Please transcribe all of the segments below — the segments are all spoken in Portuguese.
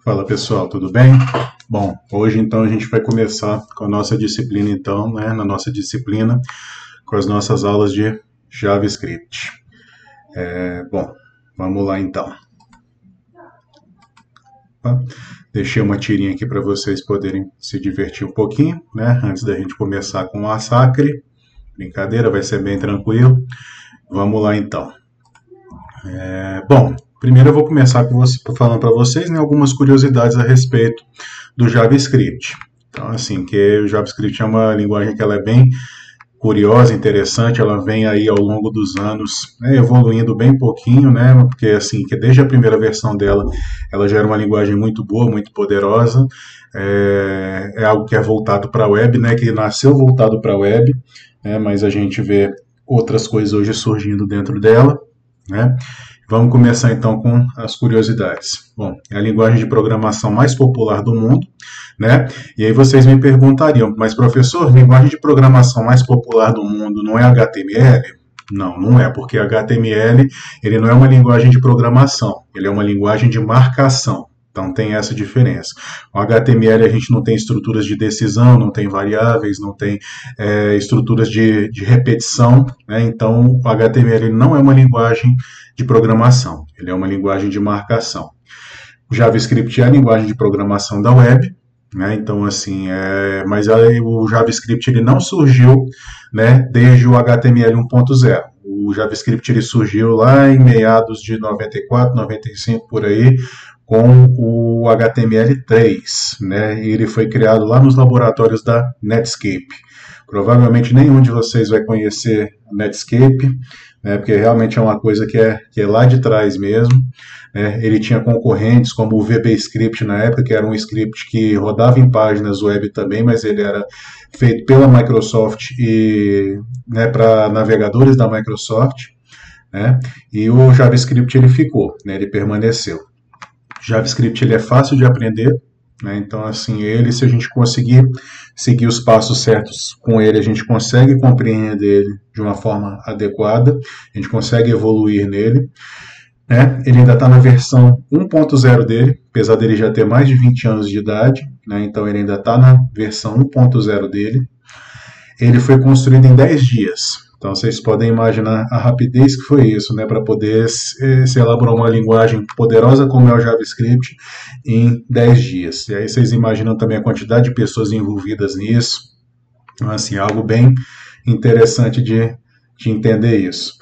Fala pessoal, tudo bem? Bom, hoje então a gente vai começar com a nossa disciplina então, na nossa disciplina, com as nossas aulas de JavaScript. Bom, vamos lá então. Deixei uma tirinha aqui para vocês poderem se divertir um pouquinho, antes da gente começar com o massacre. Brincadeira, vai ser bem tranquilo. Vamos lá então. Bom, primeiro eu vou começar falando para vocês algumas curiosidades a respeito do JavaScript. Então, assim, que o JavaScript é uma linguagem que ela é bem curiosa, interessante, ela vem aí ao longo dos anos evoluindo bem pouquinho, porque assim, que desde a primeira versão dela, ela já era uma linguagem muito boa, muito poderosa, é algo que é voltado para a web, que nasceu voltado para a web, mas a gente vê outras coisas hoje surgindo dentro dela, Vamos começar então com as curiosidades. Bom, é a linguagem de programação mais popular do mundo, E aí vocês me perguntariam, mas professor, linguagem de programação mais popular do mundo não é HTML? Não, não é, porque HTML ele não é uma linguagem de programação, ele é uma linguagem de marcação. Então tem essa diferença. O HTML a gente não tem estruturas de decisão, não tem variáveis, não tem estruturas de repetição, Então o HTML não é uma linguagem de programação, ele é uma linguagem de marcação. O JavaScript é a linguagem de programação da web, Então assim, mas o JavaScript ele não surgiu, desde o HTML 1.0. O JavaScript ele surgiu lá em meados de 94, 95 por aí, com o HTML3, E ele foi criado lá nos laboratórios da Netscape. Provavelmente nenhum de vocês vai conhecer a Netscape, porque realmente é uma coisa que é lá de trás mesmo. Ele tinha concorrentes como o VBScript na época, que era um script que rodava em páginas web também, mas ele era feito pela Microsoft e para navegadores da Microsoft, E o JavaScript ele ficou, ele permaneceu. JavaScript ele é fácil de aprender, Então assim, se a gente conseguir seguir os passos certos com ele, a gente consegue compreender ele de uma forma adequada, a gente consegue evoluir nele, Ele ainda está na versão 1.0 dele, apesar dele já ter mais de 20 anos de idade, Então ele ainda está na versão 1.0 dele. Ele foi construído em 10 dias. Então vocês podem imaginar a rapidez que foi isso, para poder se elaborar uma linguagem poderosa como é o JavaScript em 10 dias. E aí vocês imaginam também a quantidade de pessoas envolvidas nisso. Então, assim, algo bem interessante de entender isso.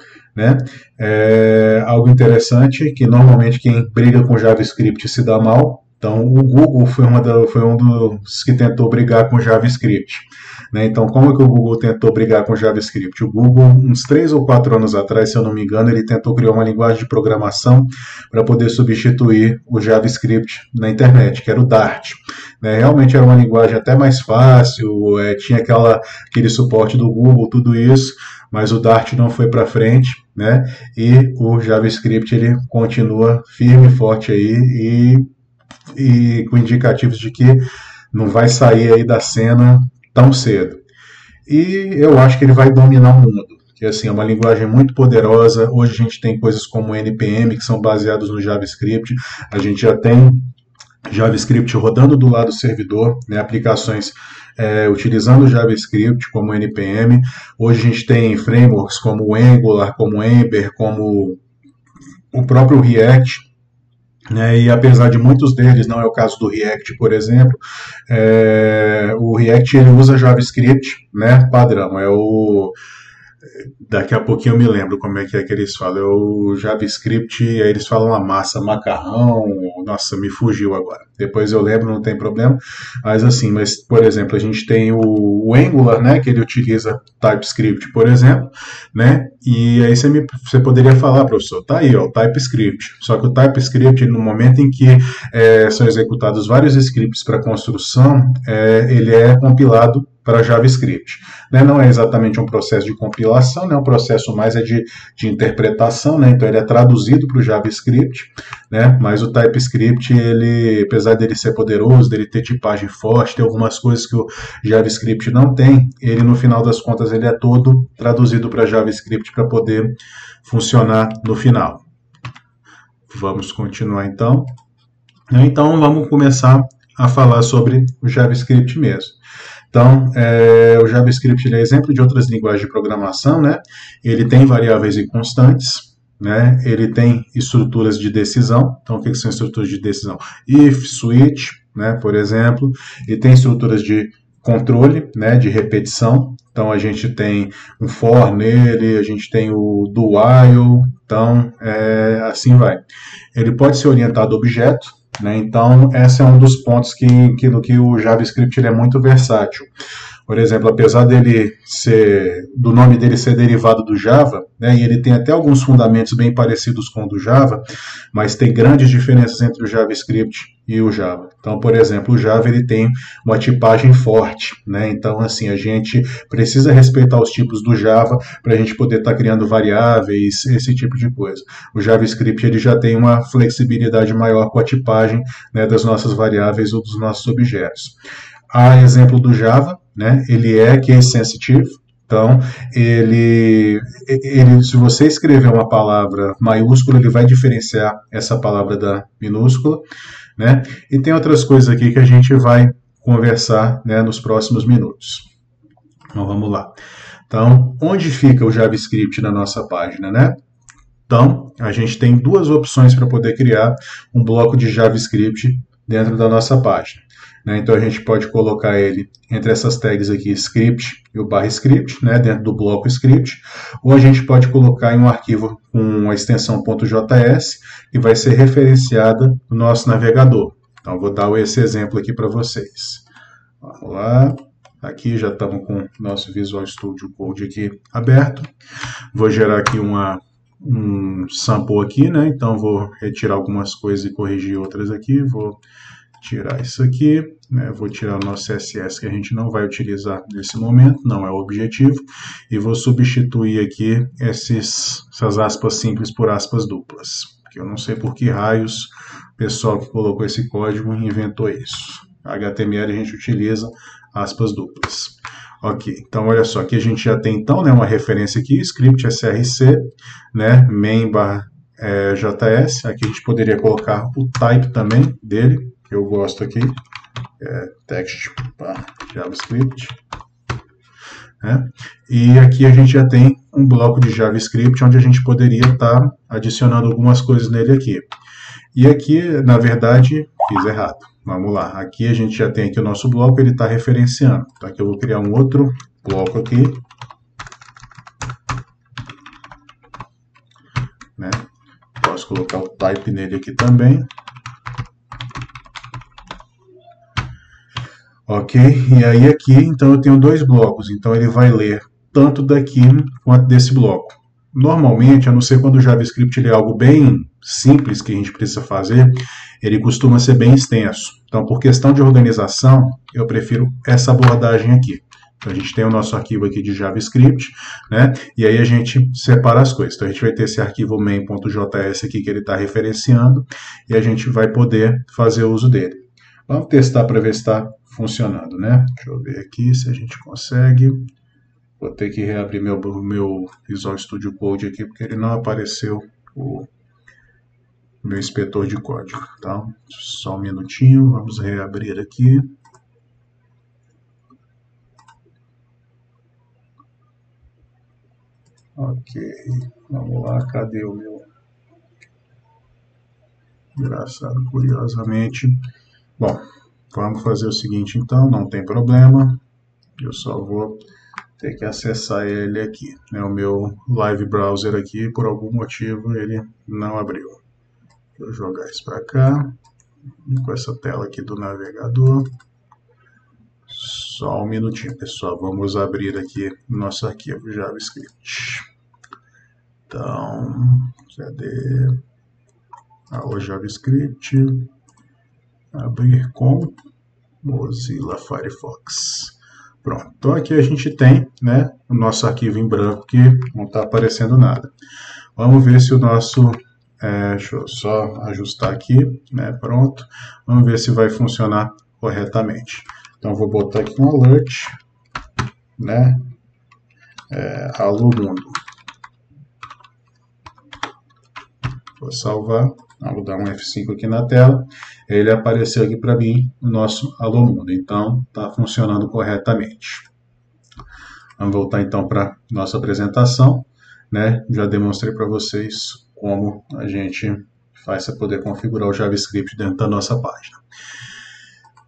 Algo interessante que normalmente quem briga com JavaScript se dá mal. Então o Google foi um dos que tentou brigar com JavaScript. Então, como é que o Google tentou brigar com o JavaScript? O Google, uns 3 ou 4 anos atrás, se eu não me engano, ele tentou criar uma linguagem de programação para poder substituir o JavaScript na internet, que era o Dart. Realmente era uma linguagem até mais fácil, tinha aquele suporte do Google, tudo isso, mas o Dart não foi para frente, E o JavaScript ele continua firme e forte aí e com indicativos de que não vai sair aí da cena tão cedo. E eu acho que ele vai dominar o mundo, que assim, é uma linguagem muito poderosa. Hoje a gente tem coisas como NPM, que são baseados no JavaScript. A gente já tem JavaScript rodando do lado do servidor, aplicações utilizando o JavaScript como NPM. Hoje a gente tem frameworks como o Angular, como o Ember, como o próprio React, e apesar de muitos deles, não é o caso do React, por exemplo, o React ele usa JavaScript padrão, daqui a pouquinho eu me lembro como é que eles falam, é o JavaScript, aí eles falam a massa, macarrão, nossa, me fugiu agora, depois eu lembro, não tem problema, mas assim, por exemplo, a gente tem o Angular, que ele utiliza TypeScript, por exemplo, e aí você poderia falar, professor, tá aí, ó, o TypeScript, só que o TypeScript, no momento em que são executados vários scripts para construção, ele é compilado para JavaScript. Não é exatamente um processo de compilação, um processo mais de interpretação, então ele é traduzido para o JavaScript, mas o TypeScript, ele, apesar dele ser poderoso, dele ter tipagem forte, tem algumas coisas que o JavaScript não tem, ele no final das contas ele é todo traduzido para JavaScript para poder funcionar no final. Vamos continuar então. Então, vamos começar a falar sobre o JavaScript mesmo. Então, o JavaScript ele é exemplo de outras linguagens de programação, né? Ele tem variáveis e constantes, né? Ele tem estruturas de decisão. Então, o que são estruturas de decisão? If, switch, né? Por exemplo. Ele tem estruturas de controle, né? De repetição. Então, a gente tem um for nele, a gente tem o do while, então, assim vai. Ele pode ser orientado a objeto, né? Então, esse é um dos pontos no que o JavaScript ele é muito versátil. Por exemplo, apesar do nome dele ser derivado do Java, né, e ele tem até alguns fundamentos bem parecidos com o do Java, mas tem grandes diferenças entre o JavaScript e o Java. Então, por exemplo, o Java ele tem uma tipagem forte, né? Então, assim, a gente precisa respeitar os tipos do Java para a gente poder estar criando variáveis, esse tipo de coisa. O JavaScript ele já tem uma flexibilidade maior com a tipagem, né, das nossas variáveis ou dos nossos objetos. A exemplo do Java, né, ele é case sensitive, então se você escrever uma palavra maiúscula, ele vai diferenciar essa palavra da minúscula, né? E tem outras coisas aqui que a gente vai conversar, né, nos próximos minutos. Então vamos lá. Então, onde fica o JavaScript na nossa página, né? Então, a gente tem duas opções para poder criar um bloco de JavaScript dentro da nossa página. Então a gente pode colocar ele entre essas tags aqui, script e o /script, né, dentro do bloco script, ou a gente pode colocar em um arquivo com a extensão .js, que vai ser referenciada no nosso navegador. Então vou dar esse exemplo aqui para vocês. Vamos lá, aqui já estamos com o nosso Visual Studio Code aqui aberto. Vou gerar aqui um sample aqui, né, então vou retirar algumas coisas e corrigir outras aqui, vou tirar isso aqui, né? Vou tirar o nosso CSS que a gente não vai utilizar nesse momento, não é o objetivo, e vou substituir aqui essas aspas simples por aspas duplas, porque eu não sei por que raios o pessoal que colocou esse código inventou isso. HTML a gente utiliza aspas duplas. Ok, então olha só, aqui a gente já tem então, né, uma referência aqui, script src, né, main.js, aqui a gente poderia colocar o type também dele, eu gosto aqui, text.javascript, né? E aqui a gente já tem um bloco de JavaScript onde a gente poderia estar adicionando algumas coisas nele aqui. E aqui, na verdade, fiz errado. Vamos lá, aqui a gente já tem aqui o nosso bloco, ele está referenciando. Então aqui eu vou criar um outro bloco aqui, né? Posso colocar o type nele aqui também. Ok, e aí aqui, então eu tenho dois blocos, então ele vai ler tanto daqui quanto desse bloco. Normalmente, a não ser quando o JavaScript ele é algo bem simples que a gente precisa fazer, ele costuma ser bem extenso. Então, por questão de organização, eu prefiro essa abordagem aqui. Então, a gente tem o nosso arquivo aqui de JavaScript, né? E aí a gente separa as coisas. Então, a gente vai ter esse arquivo main.js aqui que ele está referenciando, e a gente vai poder fazer uso dele. Vamos testar para ver se está funcionando, né? Deixa eu ver aqui se a gente consegue. Vou ter que reabrir meu Visual Studio Code aqui, porque ele não apareceu o meu inspetor de código. Então, só um minutinho, vamos reabrir aqui. Ok, vamos lá, cadê o meu? Engraçado, curiosamente. Bom, vamos fazer o seguinte então, não tem problema. Eu só vou ter que acessar ele aqui. O meu live browser aqui, por algum motivo, ele não abriu. Vou jogar isso para cá, com essa tela aqui do navegador. Só um minutinho, pessoal. Vamos abrir aqui o nosso arquivo JavaScript. Então, cadê? O JavaScript. Abrir com Mozilla Firefox. Pronto, então aqui a gente tem, né, o nosso arquivo em branco que não está aparecendo nada. Vamos ver se o nosso, deixa eu só ajustar aqui, né, pronto. Vamos ver se vai funcionar corretamente. Então vou botar aqui um alert, né, alô mundo. Vou salvar, Vou dar um F5 aqui na tela. Ele apareceu aqui para mim o nosso Alô Mundo. Então, está funcionando corretamente. Vamos voltar então para nossa apresentação, né? Já demonstrei para vocês como a gente faz para poder configurar o JavaScript dentro da nossa página.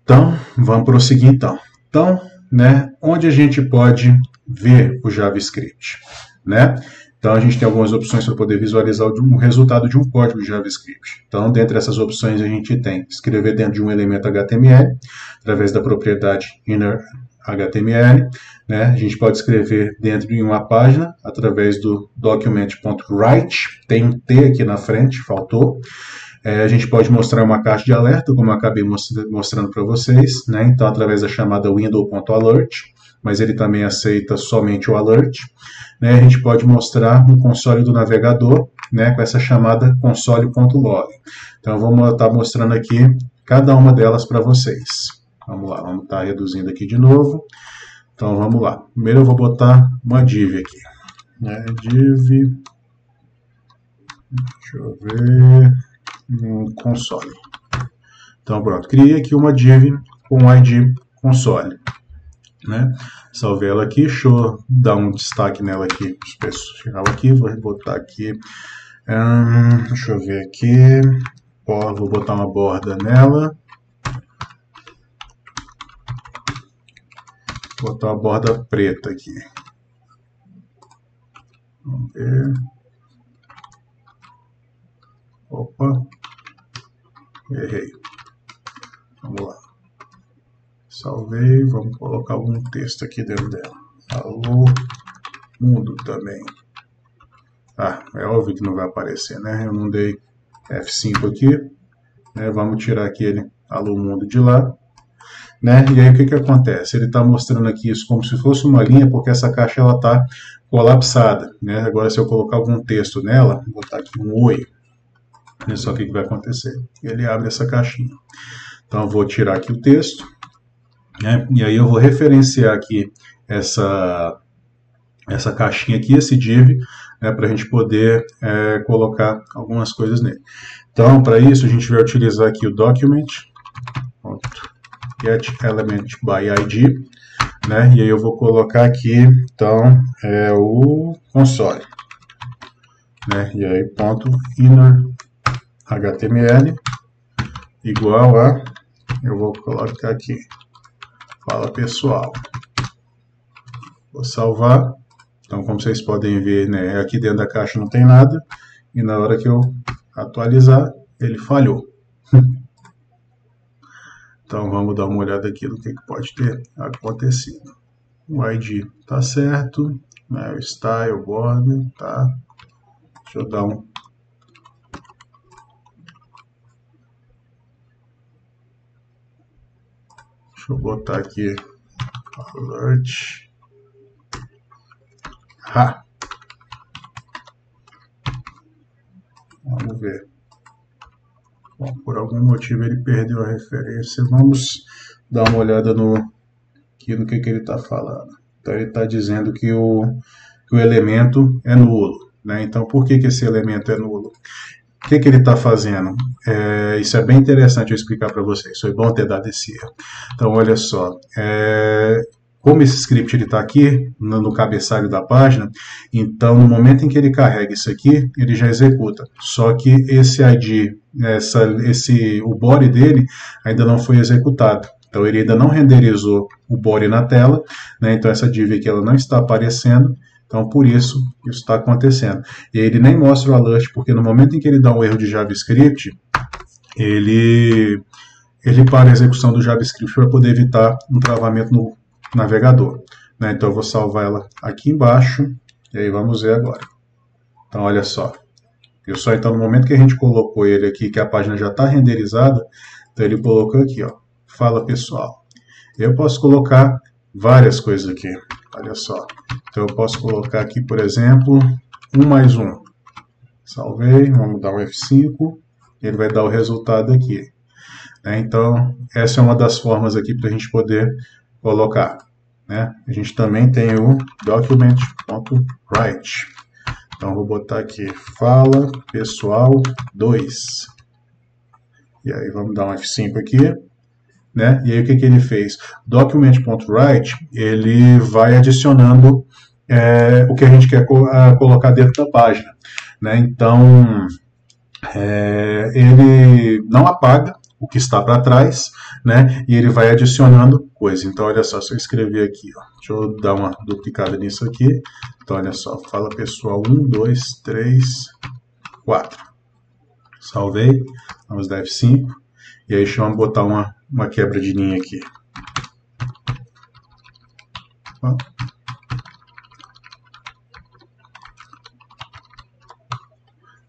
Então, vamos prosseguir então. Então, né, onde a gente pode ver o JavaScript, né? Então, a gente tem algumas opções para poder visualizar o resultado de um código de JavaScript. Então, dentre essas opções, a gente tem escrever dentro de um elemento HTML, através da propriedade inner HTML, né? A gente pode escrever dentro de uma página, através do document.write, tem um T aqui na frente, faltou. A gente pode mostrar uma caixa de alerta, como eu acabei mostrando para vocês, né? Então, através da chamada window.alert, mas ele também aceita somente o alert. Né? A gente pode mostrar um console do navegador, né? Com essa chamada console.log. Então, vamos estar mostrando aqui cada uma delas para vocês. Vamos lá, vamos estar reduzindo aqui de novo. Então, vamos lá. Primeiro eu vou botar uma div aqui. Né? Div, deixa eu ver... console. Então pronto, criei aqui uma div com ID console, né? Salvei ela aqui, deixa eu dar um destaque nela aqui, especial aqui, vou botar aqui, deixa eu ver aqui, vou botar uma borda nela, vou botar uma borda preta aqui, vamos ver. Opa, errei. Vamos lá. Salvei, vamos colocar algum texto aqui dentro dela. Alô, mundo também. É óbvio que não vai aparecer, né? Eu não dei F5 aqui. Né? Vamos tirar aquele alô mundo de lá. Né? E aí o que acontece? Ele está mostrando aqui isso como se fosse uma linha, porque essa caixa ela está colapsada. Né? Agora se eu colocar algum texto nela, vou botar aqui um oi. Olha só o que vai acontecer. Ele abre essa caixinha. Então, eu vou tirar aqui o texto. Né? E aí eu vou referenciar aqui essa caixinha aqui, esse div, né, para a gente poder colocar algumas coisas nele. Então, para isso, a gente vai utilizar aqui o document.getElementById. Né? E aí eu vou colocar aqui, então, o console. Né? E aí, ponto inner HTML igual a, eu vou colocar aqui, fala pessoal, vou salvar. Então, como vocês podem ver, né, aqui dentro da caixa não tem nada, e na hora que eu atualizar, ele falhou. Então, vamos dar uma olhada aqui no que pode ter acontecido. O ID tá certo, né, o style, border, tá. Deixa eu dar um... Deixa eu botar aqui alert. Vamos ver. Bom, por algum motivo ele perdeu a referência. Vamos dar uma olhada aqui no que ele está falando. Então ele está dizendo que o elemento é nulo. Né? Então por que esse elemento é nulo? O que ele está fazendo? Isso é bem interessante eu explicar para vocês. Foi bom ter dado esse erro. Então, olha só. Como esse script está aqui, no cabeçalho da página, então, no momento em que ele carrega isso aqui, ele já executa. Só que esse ID, o body dele, ainda não foi executado. Então, ele ainda não renderizou o body na tela. Né? Então, essa div aqui ela não está aparecendo. Então, por isso está acontecendo. E ele nem mostra o alert, porque no momento em que ele dá um erro de JavaScript, ele para a execução do JavaScript para poder evitar um travamento no navegador. Né? Então, eu vou salvar ela aqui embaixo, e aí vamos ver agora. Então, olha só. Então, no momento que a gente colocou ele aqui, que a página já está renderizada, então ele colocou aqui, ó, fala pessoal. Eu posso colocar várias coisas aqui. Olha só. Então, eu posso colocar aqui, por exemplo, 1 mais 1. Salvei, vamos dar um F5. Ele vai dar o resultado aqui. Então, essa é uma das formas aqui para a gente poder colocar. Né? A gente também tem o document.write. Então, vou botar aqui, fala pessoal 2. E aí vamos dar um F5 aqui, né? E aí o que ele fez? Document.write, ele vai adicionando o que a gente quer colocar dentro da página, né? Então, ele não apaga o que está para trás, né? E ele vai adicionando coisa. Então, olha só, se eu escrever aqui, ó, deixa eu dar uma duplicada nisso aqui. Então, olha só, fala pessoal 1, 2, 3, 4. Salvei, vamos dar F5. E aí, deixa eu botar uma quebra de linha aqui. Ó.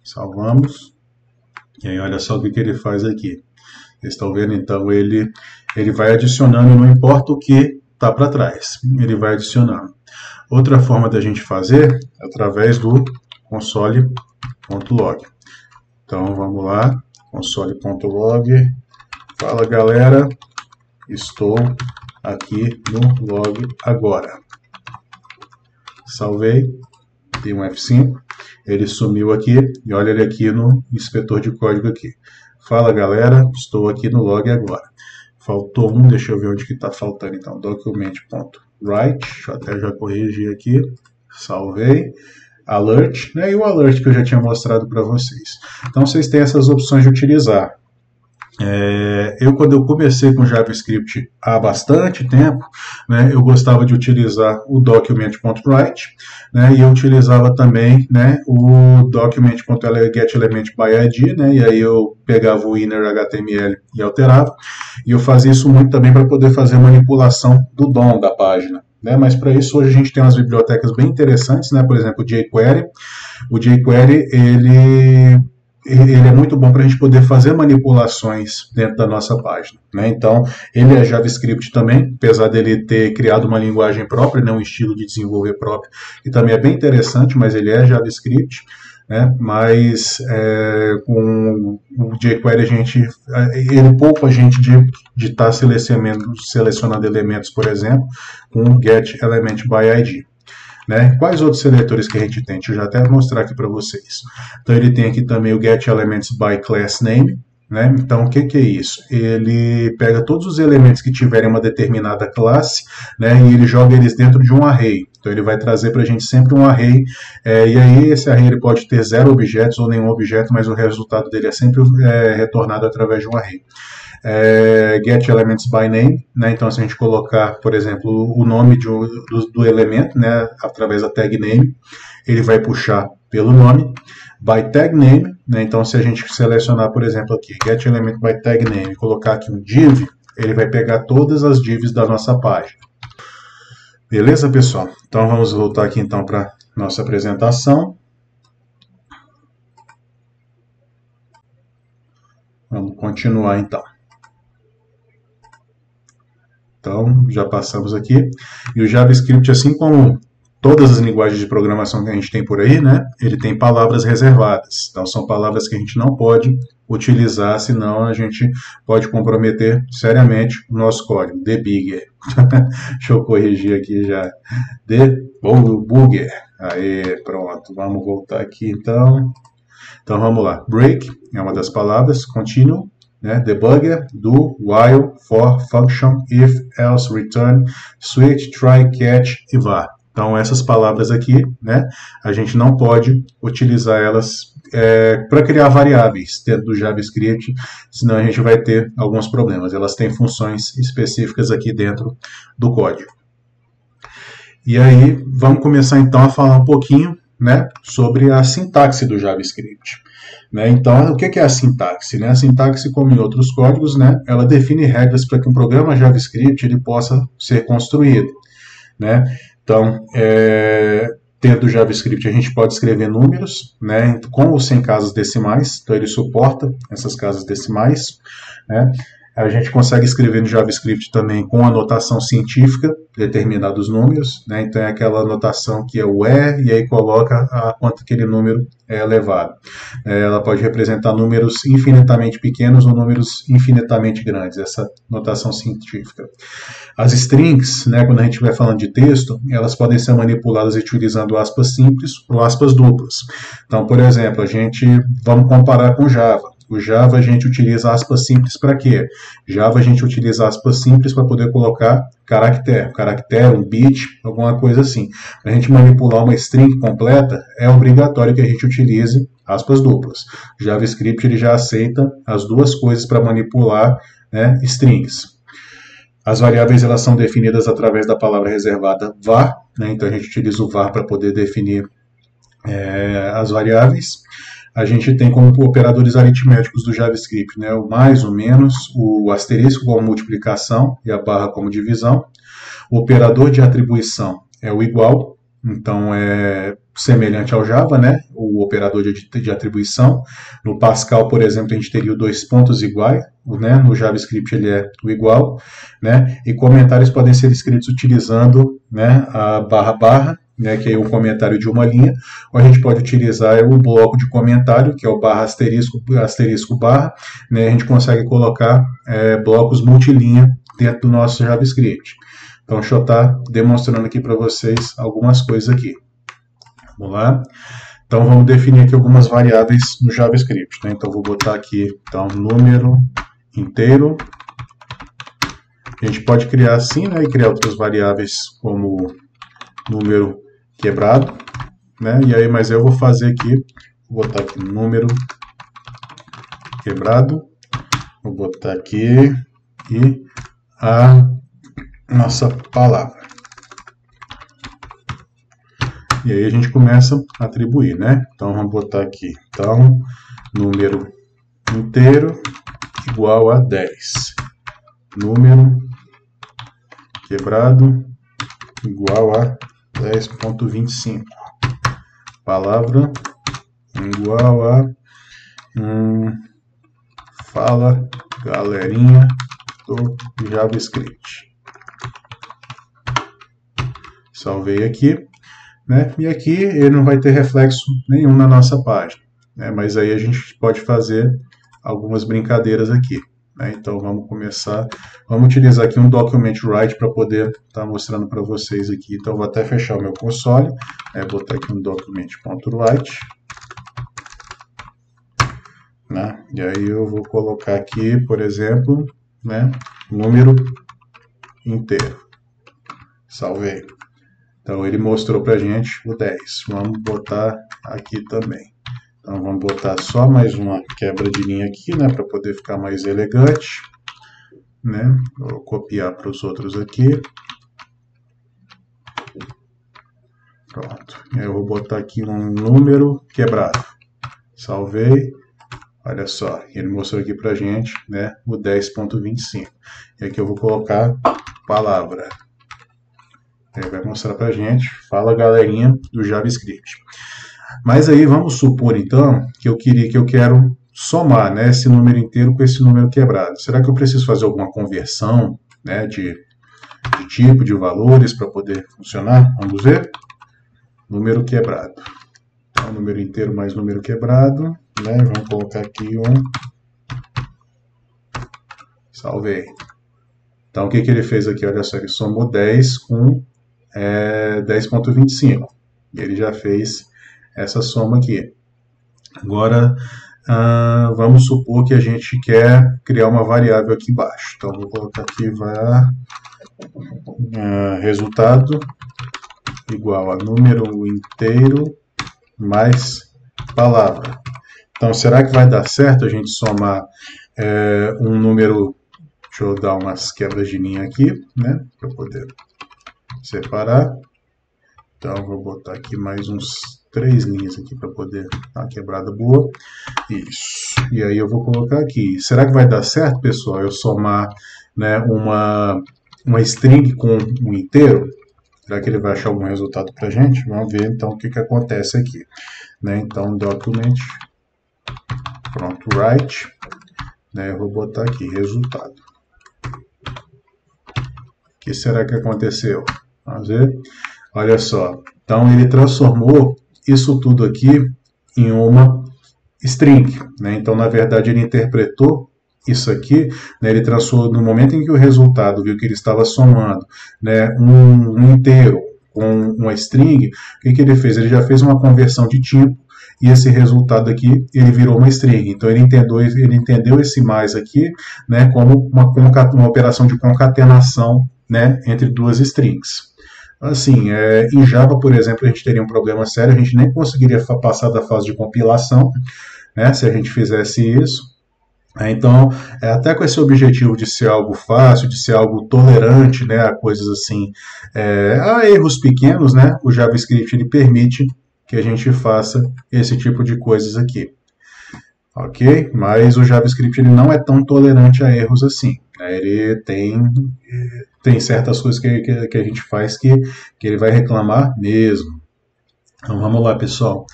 Salvamos. E aí, olha só o que ele faz aqui. Vocês estão vendo? Então, ele vai adicionando, não importa o que está para trás. Ele vai adicionando. Outra forma da gente fazer é através do console.log. Então, vamos lá. Console.log. Fala, galera. Estou aqui no log agora. Salvei. Dei um F5. Ele sumiu aqui. E olha ele aqui no inspetor de código aqui. Fala, galera. Estou aqui no log agora. Faltou um. Deixa eu ver onde que está faltando. Então, document.write. Deixa eu até já corrigir aqui. Salvei. Alert, né? E o alert que eu já tinha mostrado para vocês. Então, vocês têm essas opções de utilizar. Quando eu comecei com JavaScript há bastante tempo, né, eu gostava de utilizar o document.write, né, e eu utilizava também, né, o document.getElementById, né, e aí eu pegava o inner HTML e alterava, e eu fazia isso muito também para poder fazer manipulação do DOM da página. Né, mas para isso hoje a gente tem umas bibliotecas bem interessantes, né, por exemplo o jQuery. O jQuery ele é muito bom para a gente poder fazer manipulações dentro da nossa página, né? Então, ele é JavaScript também, apesar dele ter criado uma linguagem própria, né, um estilo de desenvolver próprio, que também é bem interessante, mas ele é JavaScript, né? Mas com o jQuery ele poupa a gente de estar selecionando elementos, por exemplo, com o getElementById. Né? Quais outros seletores que a gente tem? Deixa eu já até mostrar aqui para vocês. Então ele tem aqui também o getElementsByClassName. Né? Então o que é isso? Ele pega todos os elementos que tiverem uma determinada classe, né, e ele joga eles dentro de um array. Então ele vai trazer para a gente sempre um array, e aí esse array ele pode ter 0 objetos ou nenhum objeto, mas o resultado dele é sempre retornado através de um array. GetElementsByName, né? Então se a gente colocar, por exemplo, o nome do elemento, né, através da tag name, ele vai puxar pelo nome. ByTagName, né? Então se a gente selecionar, por exemplo, aqui, getElementByTagName, e colocar aqui um div, ele vai pegar todas as divs da nossa página. Beleza, pessoal? Então vamos voltar aqui então para nossa apresentação. Vamos continuar então. Então, já passamos aqui. E o JavaScript, assim como todas as linguagens de programação que a gente tem por aí, né, ele tem palavras reservadas. Então, são palavras que a gente não pode utilizar, senão a gente pode comprometer seriamente o nosso código. Debugger. Deixa eu corrigir aqui já. Debugger. Aí, pronto. Vamos voltar aqui, então. Então, vamos lá. Break é uma das palavras. Continue. Né? Debugger, do, while, for, function, if, else, return, switch, try, catch e var. Então essas palavras aqui, né, a gente não pode utilizar elas para criar variáveis dentro do JavaScript, senão a gente vai ter alguns problemas. Elas têm funções específicas aqui dentro do código. E aí vamos começar então a falar um pouquinho, né, sobre a sintaxe do JavaScript. Né? Então, o que é a sintaxe? Né? A sintaxe, como em outros códigos, né, ela define regras para que um programa JavaScript ele possa ser construído. Né? Então, dentro do JavaScript a gente pode escrever números, né, com ou sem casas decimais, então ele suporta essas casas decimais. Né? A gente consegue escrever no JavaScript também com a notação científica, determinados números, né? Então é aquela notação que é o e aí coloca a quanto aquele número é elevado. Ela pode representar números infinitamente pequenos ou números infinitamente grandes, essa notação científica. As strings, né, quando a gente vai falando de texto, elas podem ser manipuladas utilizando aspas simples ou aspas duplas. Então, por exemplo, vamos comparar com Java. O Java a gente utiliza aspas simples para quê? Java a gente utiliza aspas simples para poder colocar caractere, um bit, alguma coisa assim. Para a gente manipular uma string completa, é obrigatório que a gente utilize aspas duplas. O JavaScript ele já aceita as duas coisas para manipular, né, strings. As variáveis elas são definidas através da palavra reservada var, né, então a gente utiliza o var para poder definir as variáveis. A gente tem como operadores aritméticos do JavaScript, né, o mais, o menos, o asterisco como multiplicação e a barra como divisão. O operador de atribuição é o igual, então é semelhante ao Java, né, o operador de atribuição. No Pascal, por exemplo, a gente teria o dois pontos iguais, né, no JavaScript ele é o igual, né, e comentários podem ser escritos utilizando, né, a barra, né, que é um comentário de uma linha, ou a gente pode utilizar o bloco de comentário, que é o barra asterisco barra, né, a gente consegue colocar blocos multilinha dentro do nosso JavaScript. Então, deixa eu estar demonstrando aqui para vocês algumas coisas aqui. Vamos lá? Então, vamos definir aqui algumas variáveis no JavaScript, né? Então, vou botar aqui, então, número inteiro. A gente pode criar assim, né, e criar outras variáveis como número quebrado, né? E aí, mas eu vou fazer aqui, vou botar aqui número quebrado, vou botar aqui e a nossa palavra. E aí a gente começa a atribuir, né? Então vamos botar aqui, então número inteiro igual a 10. Número quebrado igual a 10.25. Palavra igual a fala galerinha do JavaScript. Salvei aqui, né? E aqui ele não vai ter reflexo nenhum na nossa página, né? Mas aí a gente pode fazer algumas brincadeiras aqui, né? Então vamos começar, vamos utilizar aqui um document_write para poder estar mostrando para vocês aqui. Então vou até fechar o meu console, botar aqui um document.write, né? E aí eu vou colocar aqui, por exemplo, né, número inteiro. Salvei. Então ele mostrou para a gente o 10. Vamos botar aqui também. Então vamos botar só mais uma quebra de linha aqui, né, para poder ficar mais elegante, né? Vou copiar para os outros aqui. Pronto. Eu vou botar aqui um número quebrado. Salvei. Olha só, ele mostrou aqui para a gente, né, o 10.25. E aqui eu vou colocar palavra. Ele vai mostrar para a gente, fala galerinha do JavaScript. Mas aí vamos supor então que eu quero somar, né, esse número inteiro com esse número quebrado. Será que eu preciso fazer alguma conversão, né, de tipo, de valores para poder funcionar? Vamos ver. Número quebrado. Então, número inteiro mais número quebrado, né? Vamos colocar aqui um. Salvei. Então, o que ele fez aqui? Olha só, ele somou 10 com 10.25. E ele já fez essa soma aqui. Agora, vamos supor que a gente quer criar uma variável aqui embaixo. Então, vou colocar aqui resultado igual a número inteiro mais palavra. Então, será que vai dar certo a gente somar um número? Deixa eu dar umas quebras de linha aqui, né, para poder separar. Então, vou botar aqui mais uns 3 linhas aqui para poder dar uma quebrada boa. Isso. E aí eu vou colocar aqui. Será que vai dar certo, pessoal, eu somar, né, uma string com um inteiro? Será que ele vai achar algum resultado para a gente? Vamos ver então o que acontece aqui, né? Então, document, pronto, write, né? Eu vou botar aqui resultado. O que será que aconteceu? Vamos ver. Olha só. Então, ele transformou isso tudo aqui em uma string, né? Então, na verdade, ele interpretou isso aqui, né, ele transformou no momento em que o resultado viu que ele estava somando, né, um inteiro com uma string. O que ele fez? Ele já fez uma conversão de tipo e esse resultado aqui, ele virou uma string. Então, ele entendeu esse mais aqui, né, como uma operação de concatenação, né, entre duas strings. Assim, em Java, por exemplo, a gente teria um problema sério, a gente nem conseguiria passar da fase de compilação, né, se a gente fizesse isso. Então, até com esse objetivo de ser algo fácil, de ser algo tolerante, né, a coisas assim, a erros pequenos, né, o JavaScript ele permite que a gente faça esse tipo de coisas aqui. Ok? Mas o JavaScript ele não é tão tolerante a erros assim. Né? Ele tem certas coisas que a gente faz que ele vai reclamar mesmo. Então vamos lá, pessoal.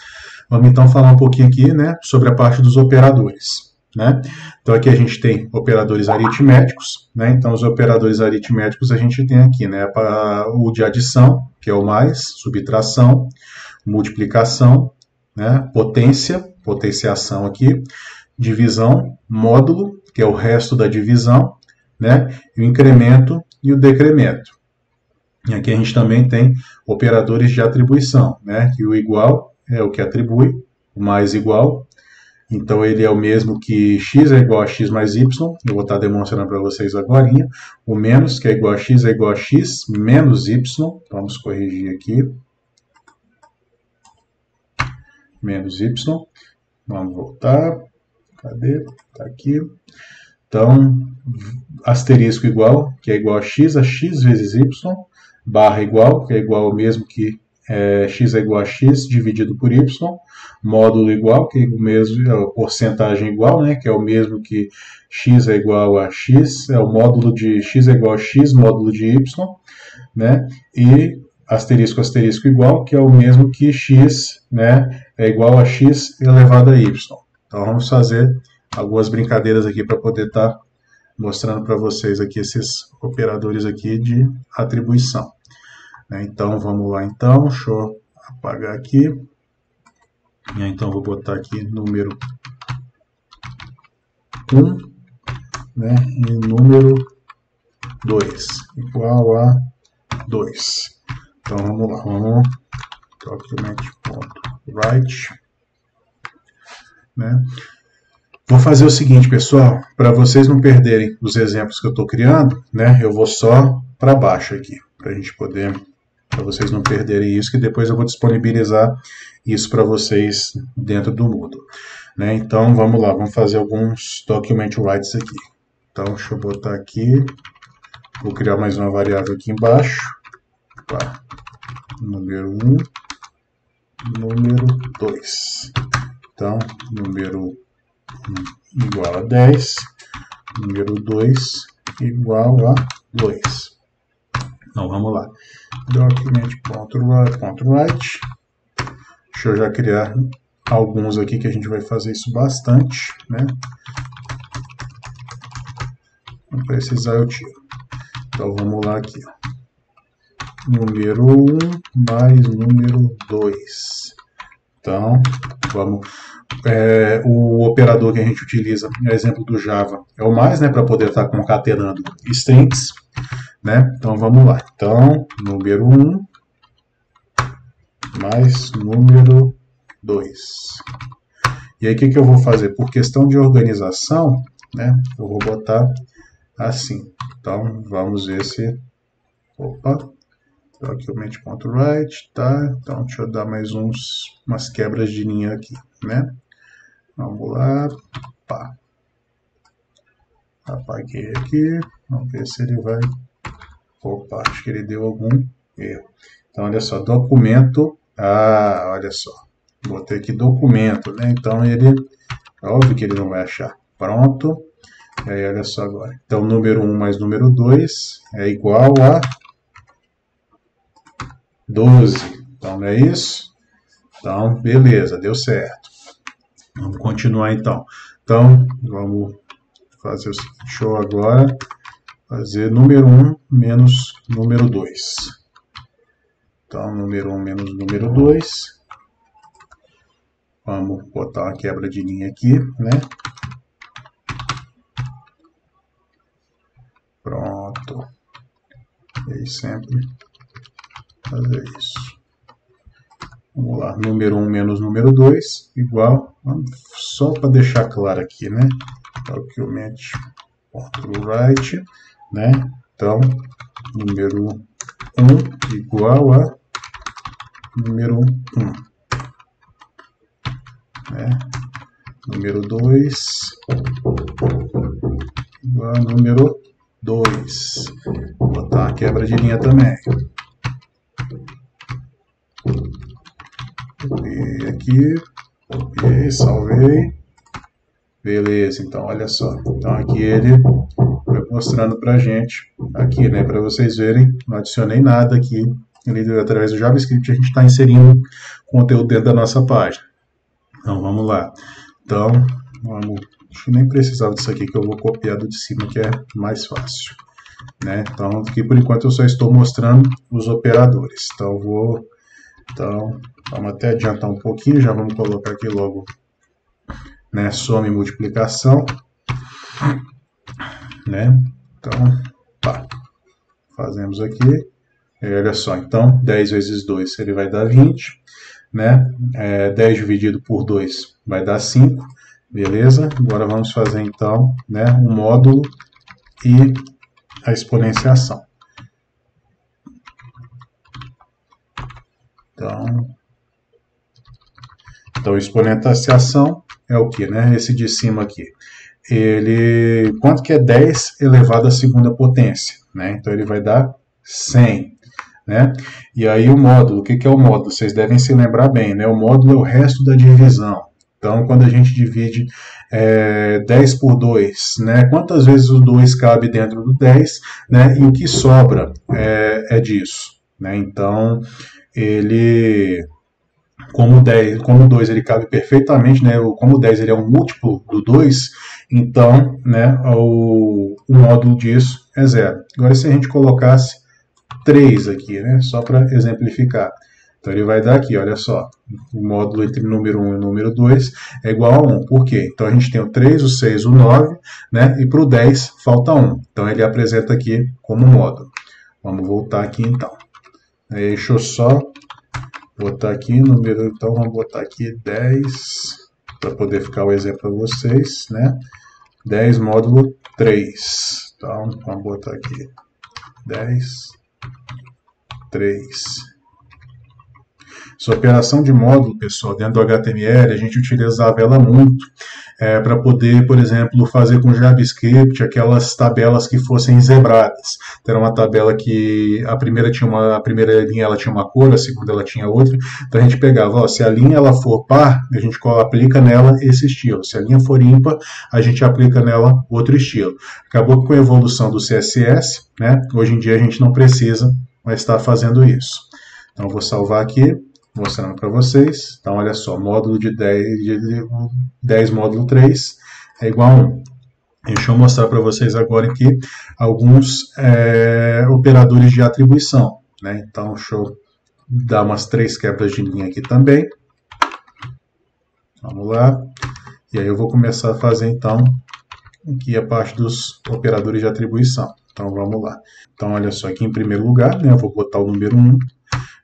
Vamos então falar um pouquinho aqui, né, sobre a parte dos operadores. Né? Então aqui a gente tem operadores aritméticos, né? Então os operadores aritméticos a gente tem aqui, né, o de adição, que é o mais, subtração, multiplicação, né, potenciação aqui, divisão, módulo, que é o resto da divisão, né, e o incremento e o decremento. E aqui a gente também tem operadores de atribuição, né, que o igual é o que atribui, o mais igual. Então, ele é o mesmo que x é igual a x mais y. Eu vou estar demonstrando para vocês agora. O menos, que é igual a x menos y. Vamos corrigir aqui. Menos y. Vamos voltar. Cadê? Está aqui. Então, asterisco igual, que é igual a x vezes y. Barra igual, que é igual ao mesmo que x é igual a x dividido por y. Módulo igual, que é o mesmo, porcentagem igual, né, que é o mesmo que x é igual a x, o módulo de x é igual a x, módulo de y, né, e asterisco igual, que é o mesmo que x, né, é igual a x elevado a y. Então vamos fazer algumas brincadeiras aqui para poder estar mostrando para vocês aqui esses operadores aqui de atribuição. Então vamos lá então, deixa eu apagar aqui. Então vou botar aqui número 1, né, e número 2 igual a 2. Então vamos lá, vamos document.write, né? Vou fazer o seguinte, pessoal, para vocês não perderem os exemplos que eu estou criando, né? Eu vou só para baixo aqui, para a gente poder, para vocês não perderem isso, que depois eu vou disponibilizar isso para vocês dentro do Moodle. Né? Então vamos lá, vamos fazer alguns document writes aqui. Então deixa eu botar aqui, vou criar mais uma variável aqui embaixo. Tá. Número 1, número 2. Então, número 1 igual a 10, número 2 igual a 2. Então, vamos lá. Document.write. Deixa eu já criar alguns aqui que a gente vai fazer isso bastante, né? Não precisar eu tiro. Então, vamos lá aqui, ó. Número 1 mais número 2. Então, vamos... o operador que a gente utiliza, no exemplo do Java, é o mais, né, para poder estar concatenando strings, né? Então, vamos lá. Então, número 1 mais número 2. E aí, o que eu vou fazer? Por questão de organização, né, eu vou botar assim. Então, vamos ver se... Opa! Document.write, tá? Então, deixa eu dar mais umas quebras de linha aqui, né? Vamos lá, pá. Apaguei aqui, vamos ver se ele vai... Opa, acho que ele deu algum erro. Então, olha só, documento, olha só, botei aqui documento, né? Então, ele, óbvio que ele não vai achar. Pronto, e aí, olha só agora. Então, número 1 mais número 2 é igual a 12. Então, não é isso? Então, beleza, deu certo. Vamos continuar, então. Então, vamos fazer o seguinte. Deixa eu agora fazer número 1 menos número 2. Então, número 1 menos número 2. Vamos botar uma quebra de linha aqui, né? Pronto. E aí, sempre fazer isso. Vamos lá, número 1 menos número 2 igual, só para deixar claro aqui, né? Document.write, né? Então, número 1 igual a número 1, né? Número 2 igual a número 2. Vou botar uma quebra de linha também. Copiei aqui, copiei, salvei. Beleza, então olha só. Então aqui ele vai mostrando pra gente, aqui, né, para vocês verem, não adicionei nada aqui. Ele, através do JavaScript a gente está inserindo conteúdo dentro da nossa página. Então vamos lá. Então, acho que nem precisava disso aqui, que eu vou copiar do de cima, que é mais fácil, né? Então aqui por enquanto eu só estou mostrando os operadores. Então vamos até adiantar um pouquinho, já vamos colocar aqui logo, né, soma e multiplicação, né? Então, tá. Fazemos aqui, e olha só, então 10 vezes 2 ele vai dar 20, né? 10 dividido por 2 vai dar 5, beleza? Agora vamos fazer então, né, um módulo e a exponenciação. Então exponenciação é o que, né? Esse de cima aqui. Quanto que é 10 elevado à segunda potência, né? Então ele vai dar 100, né? E aí o módulo, o que é o módulo? Vocês devem se lembrar bem, né? O módulo é o resto da divisão. Então quando a gente divide 10 por 2, né? Quantas vezes o 2 cabe dentro do 10, né? E o que sobra é disso, né? Então como o 2 ele cabe perfeitamente, né? Como o 10 ele é um múltiplo do 2, então, né, o módulo disso é 0. Agora, se a gente colocasse 3 aqui, né, só para exemplificar, então ele vai dar aqui, olha só, o módulo entre número 1 e número 2 é igual a 1. Por quê? Então a gente tem o 3, o 6, o 9, né, e para o 10 falta 1. Então ele apresenta aqui como módulo. Vamos voltar aqui então. Deixa eu só botar aqui número, então vamos botar aqui 10, para poder ficar o exemplo para vocês, né? 10 módulo 3. Então vamos botar aqui 10, 3. Essa operação de módulo, pessoal, dentro do HTML, a gente utilizava ela muito para poder, por exemplo, fazer com JavaScript aquelas tabelas que fossem zebradas. Então, era uma tabela que a primeira linha ela tinha uma cor, a segunda ela tinha outra. Então a gente pegava, ó, se a linha ela for par, a gente aplica nela esse estilo. Se a linha for ímpar, a gente aplica nela outro estilo. Acabou que com a evolução do CSS, né, hoje em dia a gente não precisa mais estar fazendo isso. Então eu vou salvar aqui, mostrando para vocês. Então, olha só, módulo de 10 módulo 3 é igual a 1. Deixa eu mostrar para vocês agora aqui alguns operadores de atribuição, né? Então, deixa eu dar umas 3 quebras de linha aqui também. Vamos lá. E aí eu vou começar a fazer, então, aqui a parte dos operadores de atribuição. Então, vamos lá. Então, olha só, aqui em primeiro lugar, né, eu vou botar o número 1.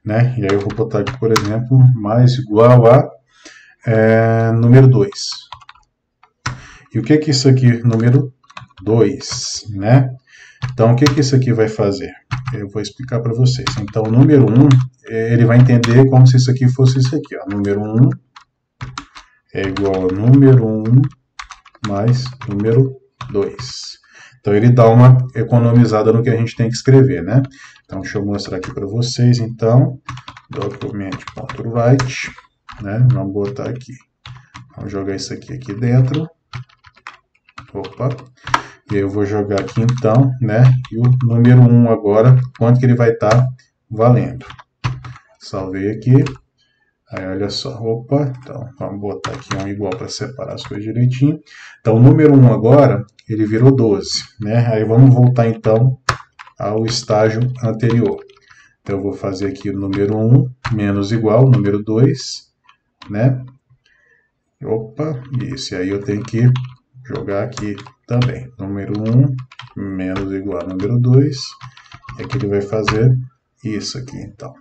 Né? E aí eu vou botar aqui, por exemplo, mais igual a número 2. E o que é isso aqui? Número 2, né? Então, o que isso aqui vai fazer? Eu vou explicar para vocês. Então, o número 1, ele vai entender como se isso aqui fosse isso aqui. Ó. Número 1 é igual a número 1 mais número 2. Então, ele dá uma economizada no que a gente tem que escrever, né? Então, deixa eu mostrar aqui para vocês, então, document.write, né? Vamos botar aqui. Vamos jogar isso aqui dentro. Opa. E aí eu vou jogar aqui, então, né? E o número 1 agora, quanto que ele vai estar valendo. Salvei aqui. Aí, olha só. Opa. Então, vamos botar aqui um igual para separar as coisas direitinho. Então, o número 1 agora, ele virou 12, né? Aí, vamos voltar, então, ao estágio anterior. Então, eu vou fazer aqui o número 1 menos igual, número 2, né? Opa, isso. E aí eu tenho que jogar aqui também. Número 1 menos igual a número 2. E aqui ele vai fazer isso aqui, então.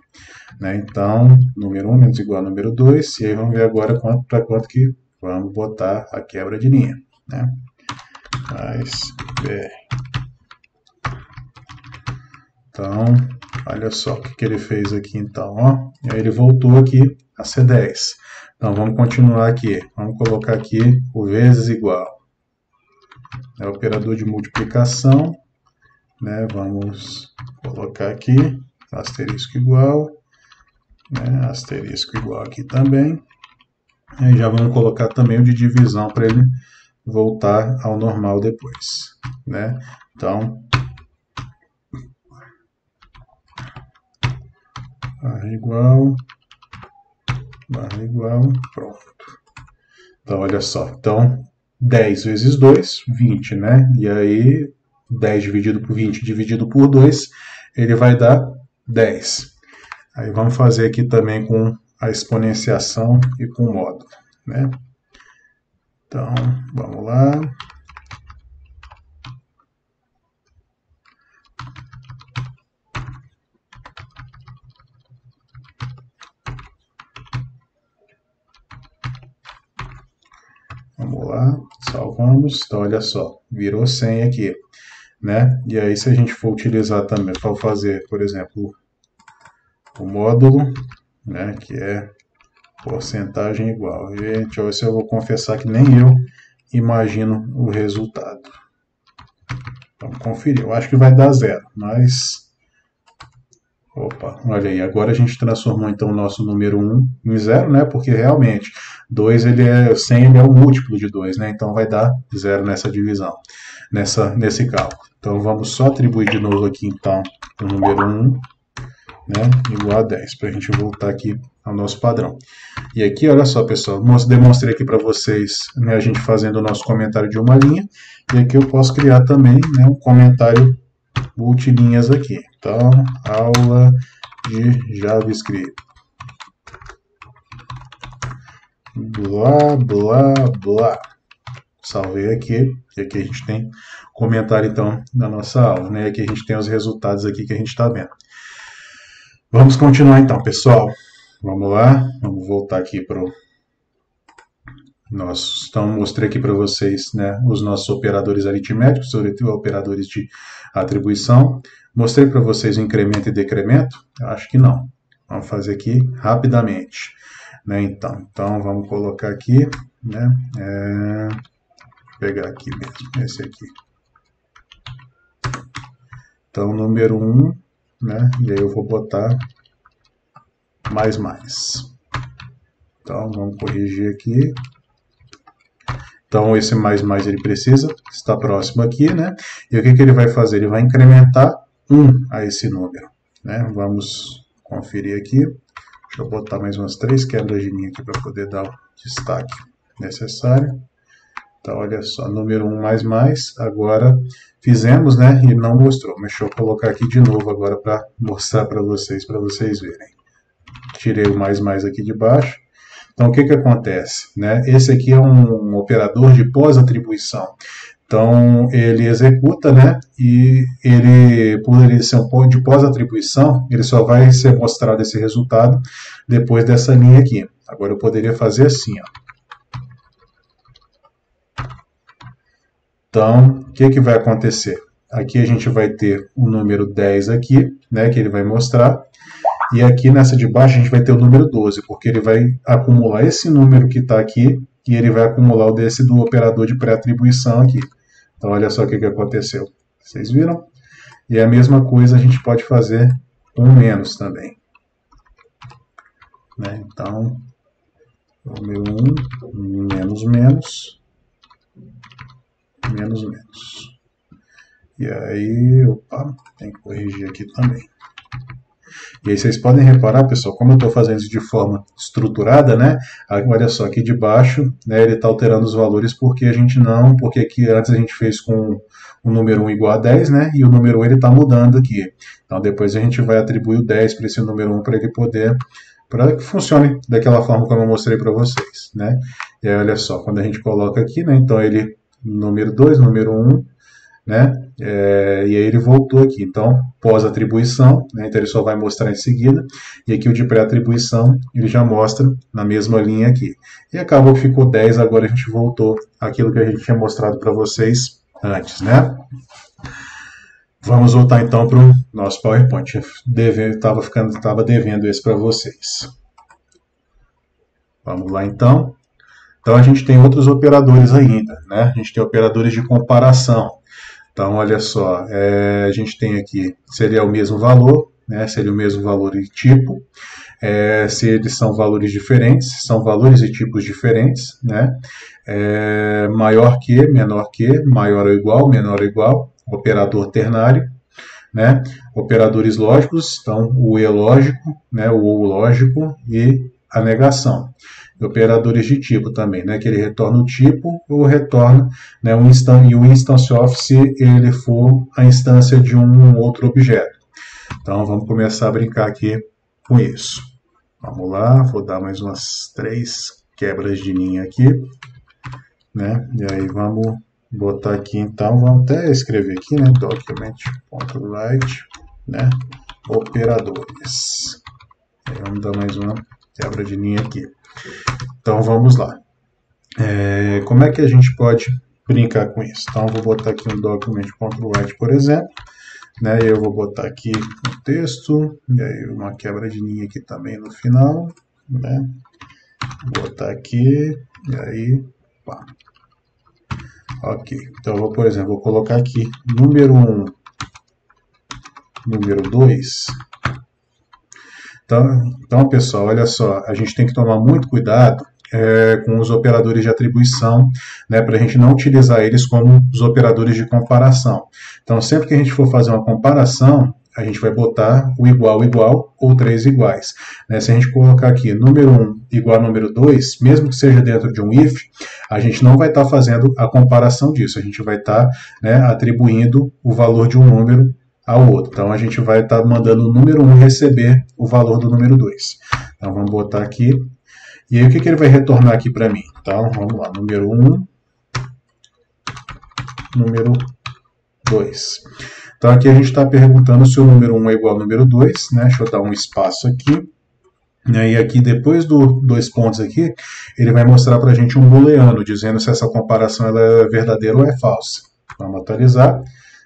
Né? Então, número 1 menos igual a número 2, e aí vamos ver agora para quanto que vamos botar a quebra de linha. Né? Mais BR. Então, olha só o que ele fez aqui, então, ó. E aí ele voltou aqui a ser 10. Então, vamos continuar aqui. Vamos colocar aqui o vezes igual. É o operador de multiplicação. Né? Vamos colocar aqui asterisco igual. Né? Asterisco igual aqui também. E aí já vamos colocar também o de divisão para ele voltar ao normal depois. Né? Então, barra igual, pronto. Então, olha só. Então, 10 vezes 2, 20, né? E aí, 10 dividido por 20 dividido por 2, ele vai dar 10. Aí vamos fazer aqui também com a exponenciação e com o módulo, né? Então, vamos lá. Vamos lá, salvamos. Então, olha só, virou 100 aqui, né? E aí, se a gente for utilizar também, para fazer, por exemplo, o módulo, né, que é porcentagem igual. Gente, se eu vou confessar que nem eu imagino o resultado. Vamos conferir. Eu acho que vai dar 0, mas... Opa, olha aí, agora a gente transformou então o nosso número 1 em 0, né? Porque realmente 2 100 ele é o múltiplo de 2, né? Então vai dar 0 nessa divisão, nesse cálculo. Então vamos só atribuir de novo aqui então o número 1, né? Igual a 10, para a gente voltar aqui ao nosso padrão. E aqui, olha só, pessoal, demonstrei aqui para vocês, né, a gente fazendo o nosso comentário de uma linha, e aqui eu posso criar também, né, um comentário multilinhas aqui. Então, aula de JavaScript. Blá, blá, blá. Salvei aqui, e aqui a gente tem comentário, então, da nossa aula, né? Aqui a gente tem os resultados aqui que a gente está vendo. Vamos continuar, então, pessoal. Vamos lá, vamos voltar aqui para o nosso... Então, mostrei aqui para vocês, né, os nossos operadores aritméticos, operadores de atribuição. Mostrei para vocês o incremento e decremento? Acho que não. Vamos fazer aqui rapidamente. Né, então, vamos colocar aqui, né, vou pegar aqui mesmo, esse aqui. Então, número 1, né, e aí eu vou botar mais. Então, vamos corrigir aqui. Então, esse mais ele precisa estar próximo aqui, né? E o que ele vai fazer? Ele vai incrementar 1 a esse número, né? Vamos conferir aqui. Deixa eu botar mais umas 3 quebras de linha aqui para poder dar o destaque necessário. Então, olha só, número 1 mais, agora fizemos, né? E não mostrou. Mas deixa eu colocar aqui de novo agora para mostrar para vocês verem. Tirei o mais aqui de baixo. Então, o que acontece? Né? Esse aqui é um operador de pós-atribuição. Então, ele executa, né? E ele, por ele ser um de pós-atribuição, ele só vai ser mostrado esse resultado depois dessa linha aqui. Agora, eu poderia fazer assim, ó. Então, o que vai acontecer? Aqui a gente vai ter o número 10 aqui, né? Que ele vai mostrar. E aqui nessa de baixo a gente vai ter o número 12, porque ele vai acumular esse número que está aqui e ele vai acumular o desse do operador de pré-atribuição aqui. Então, olha só o que aconteceu. Vocês viram? E a mesma coisa a gente pode fazer com menos também. Né? Então, número 1, menos. E aí, opa, tem que corrigir aqui também. E aí vocês podem reparar, pessoal, como eu estou fazendo isso de forma estruturada, né? Olha só, aqui de baixo, né, ele está alterando os valores porque aqui antes a gente fez com o número 1 igual a 10, né? E o número 1 ele está mudando aqui. Então depois a gente vai atribuir o 10 para esse número 1 para ele poder, para que funcione daquela forma como eu mostrei para vocês, né? E aí olha só, quando a gente coloca aqui, né? Então ele, número 2, número 1, né? E aí ele voltou aqui. Então, pós-atribuição, né, então ele só vai mostrar em seguida. E aqui o de pré-atribuição, ele já mostra na mesma linha aqui. E acabou que ficou 10, agora a gente voltou àquilo que a gente tinha mostrado para vocês antes, né? Vamos voltar então para o nosso PowerPoint. Estava devendo esse para vocês. Vamos lá então. Então a gente tem outros operadores ainda, né? A gente tem operadores de comparação. Então olha só, a gente tem aqui, seria o mesmo valor, né? Seria o mesmo valor e tipo. Se eles são valores diferentes, são valores e tipos diferentes, né? Maior que, menor que, maior ou igual, menor ou igual, operador ternário, né? Operadores lógicos, então o e lógico, né? O ou lógico e a negação. Operadores de tipo também, né? Que ele retorna o tipo ou retorna, né, o instance of se ele for a instância de um outro objeto. Então vamos começar a brincar aqui com isso. Vamos lá, vou dar mais umas 3 quebras de linha aqui, né? E aí vamos botar aqui então, vamos até escrever aqui, né? Document.write, né? Operadores. Aí vamos dar mais uma quebra de linha aqui. Então vamos lá. Como é que a gente pode brincar com isso? Então eu vou botar aqui um document.write, por exemplo, né? Eu vou botar aqui o texto, e aí uma quebra de linha aqui também no final, né? Vou botar aqui, e aí, pá. Ok, então eu vou, por exemplo, vou colocar aqui número 1, número 2. Então, pessoal, olha só, a gente tem que tomar muito cuidado com os operadores de atribuição, né, para a gente não utilizar eles como os operadores de comparação. Então, sempre que a gente for fazer uma comparação, a gente vai botar o igual, igual ou 3 iguais. Né? Se a gente colocar aqui número 1 igual a número 2, mesmo que seja dentro de um if, a gente não vai estar fazendo a comparação disso, a gente vai estar, né, atribuindo o valor de um número ao outro. Então, a gente vai estar mandando o número 1 receber o valor do número 2. Então, vamos botar aqui. E aí, o que ele vai retornar aqui para mim? Então, vamos lá. Número 1, número 2. Então, aqui a gente está perguntando se o número 1 é igual ao número 2. Né? Deixa eu dar um espaço aqui. E aqui, depois do 2 pontos aqui, ele vai mostrar para a gente um booleano, dizendo se essa comparação ela é verdadeira ou é falsa. Vamos atualizar.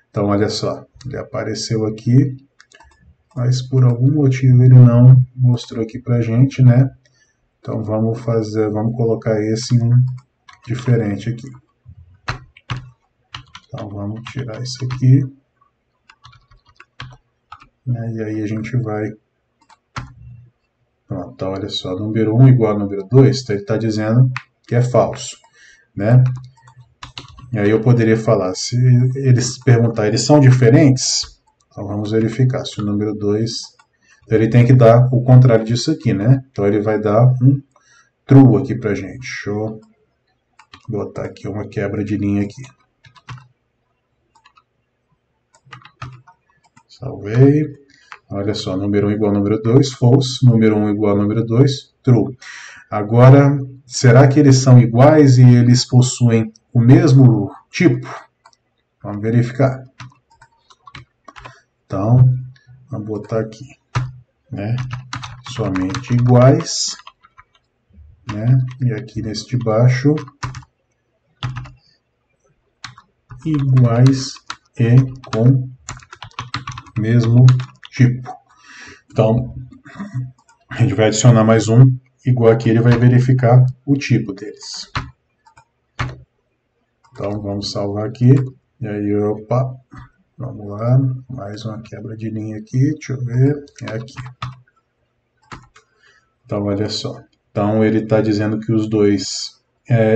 Então, olha só. Ele apareceu aqui, mas por algum motivo ele não mostrou aqui pra gente, né? Então vamos colocar esse em um diferente aqui. Então vamos tirar isso aqui, né? E aí a gente vai... Pronto, então, olha só, número 1 igual a número 2, então ele está dizendo que é falso, né? E aí eu poderia falar, se eles perguntar, eles são diferentes? Então vamos verificar, se o número 2, então ele tem que dar o contrário disso aqui, né? Então ele vai dar um true aqui pra gente. Deixa eu botar aqui uma quebra de linha aqui. Salvei. Olha só, número 1 igual a número 2, false. Número 1 igual a número 2, true. Agora, será que eles são iguais e eles possuem o mesmo tipo? Vamos verificar. Então, vamos botar aqui, né? Somente iguais, né? E aqui nesse de baixo, iguais e com mesmo tipo. Então, a gente vai adicionar mais um, igual aqui ele vai verificar o tipo deles. Então, vamos salvar aqui. E aí, opa, vamos lá, mais uma quebra de linha aqui, deixa eu ver, é aqui. Então, olha só. Então, ele está dizendo que os dois...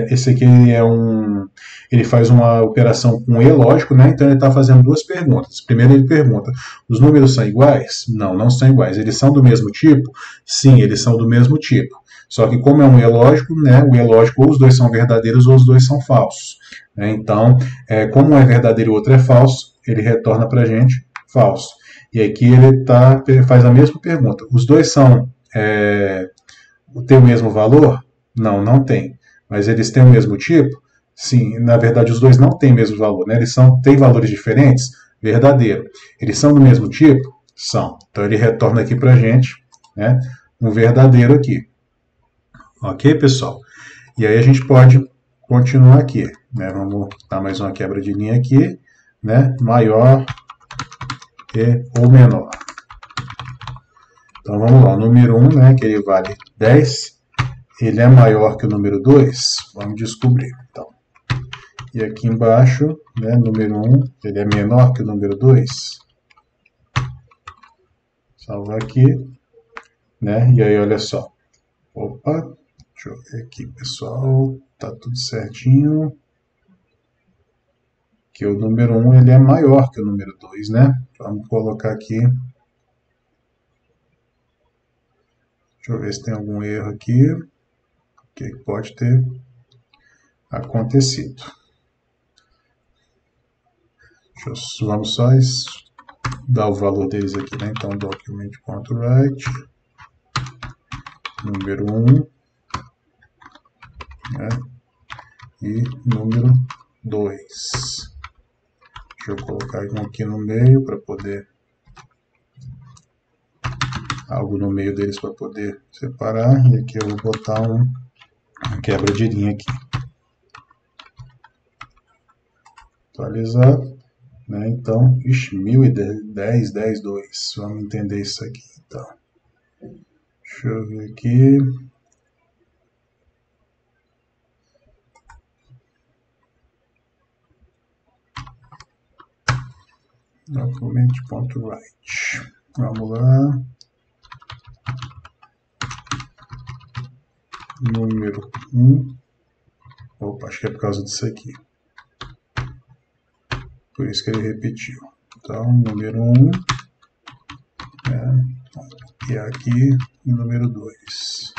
esse aqui ele faz uma operação com E lógico, né? Então ele está fazendo 2 perguntas. Primeiro ele pergunta, os números são iguais? Não, não são iguais. Eles são do mesmo tipo? Sim, eles são do mesmo tipo. Só que como é um E lógico, né? O E lógico ou os dois são verdadeiros ou os dois são falsos. Né? Então, como um é verdadeiro e o outro é falso, ele retorna para a gente falso. E aqui ele faz a mesma pergunta. Os dois têm o mesmo valor? Não, não tem. Mas eles têm o mesmo tipo? Sim, na verdade os dois não têm o mesmo valor, né? Eles têm valores diferentes? Verdadeiro. Eles são do mesmo tipo? São. Então ele retorna aqui para a gente, né, um verdadeiro aqui. Ok, pessoal? E aí a gente pode continuar aqui, né? Vamos dar mais uma quebra de linha aqui, né? Maior ou menor. Então vamos lá, o número 1, né, que ele vale 10, ele é maior que o número 2? Vamos descobrir. Então, e aqui embaixo, né, número 1, ele é menor que o número 2? Salvar aqui, né, e aí olha só. Opa, deixa eu ver aqui, pessoal, tá tudo certinho. Que o número 1 ele é maior que o número 2, né? Vamos colocar aqui. Deixa eu ver se tem algum erro aqui. O que pode ter acontecido. Vamos só dar o valor deles aqui, né? Então, document.write, número 1, né? E número 2. Deixa eu colocar um aqui no meio para poder... algo no meio deles para poder separar. E aqui eu vou botar uma quebra de linha aqui. Atualizar. Né? Então, 1010, 10, 2. Vamos entender isso aqui, então. Deixa eu ver aqui. Document.write. Vamos lá. Número 1. Opa, acho que é por causa disso aqui. Por isso que ele repetiu. Então, número 1. E aqui, número 2.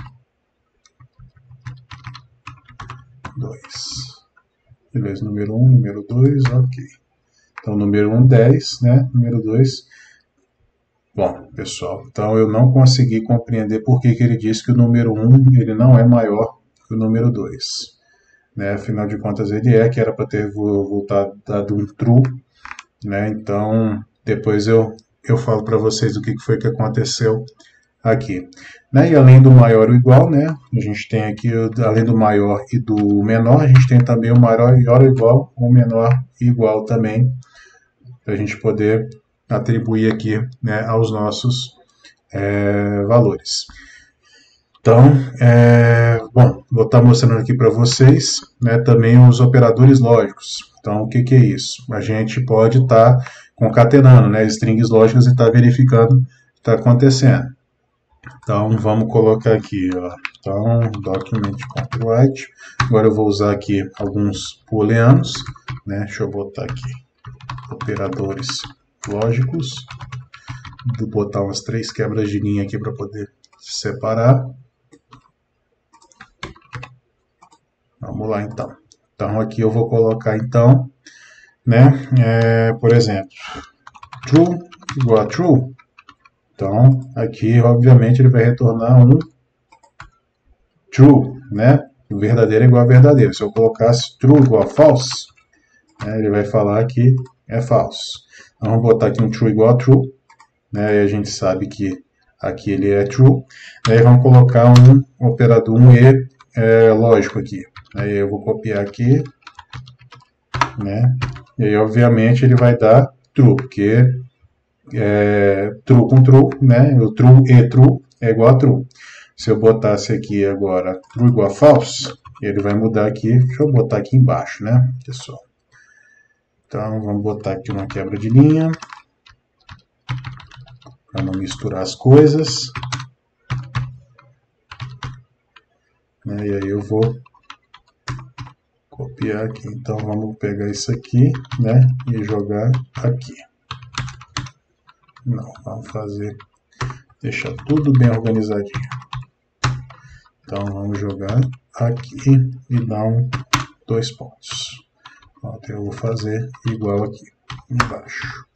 2. Beleza, número 1, número 2, ok. Então, número 1, 10, né? Número 2. Bom, pessoal, então eu não consegui compreender por que ele disse que o número 1 ele não é maior que o número 2. Né? Afinal de contas, ele que era para ter voltado dado um true. Né? Então, depois eu falo para vocês o que foi que aconteceu aqui. Né? E além do maior ou igual, né? A gente tem aqui, além do maior e do menor, a gente tem também o maior ou igual, o menor e igual também, para a gente poder atribuir aqui, né, aos nossos valores. Então, bom, vou estar mostrando aqui para vocês, né, também os operadores lógicos. Então, o que é isso? A gente pode estar concatenando, né, strings lógicas e estar verificando o que está acontecendo. Então, vamos colocar aqui, ó. Então, document.write. Agora eu vou usar aqui alguns booleanos, né? Deixa eu botar aqui operadores lógicos. Vou botar umas 3 quebras de linha aqui para poder separar. Vamos lá, então. Então, aqui eu vou colocar, então, né? Por exemplo, true igual a true. Então, aqui, obviamente, ele vai retornar um true, né? O verdadeiro é igual a verdadeiro. Se eu colocasse true igual a false, né, ele vai falar que é falso. Então, vamos botar aqui um true igual a true, né? E a gente sabe que aqui ele é true. Aí vamos colocar um operador, um e lógico aqui. Aí eu vou copiar aqui, né? E aí, obviamente, ele vai dar true, porque true com true, né? O true e true é igual a true. Se eu botasse aqui agora true igual a false, ele vai mudar aqui. Deixa eu botar aqui embaixo, né, pessoal? Então, vamos botar aqui uma quebra de linha para não misturar as coisas. E aí eu vou copiar aqui. Então, vamos pegar isso aqui, né, e jogar aqui. Não, vamos fazer, deixar tudo bem organizadinho. Então, vamos jogar aqui e dar 2 pontos. Pronto, eu vou fazer igual aqui, embaixo.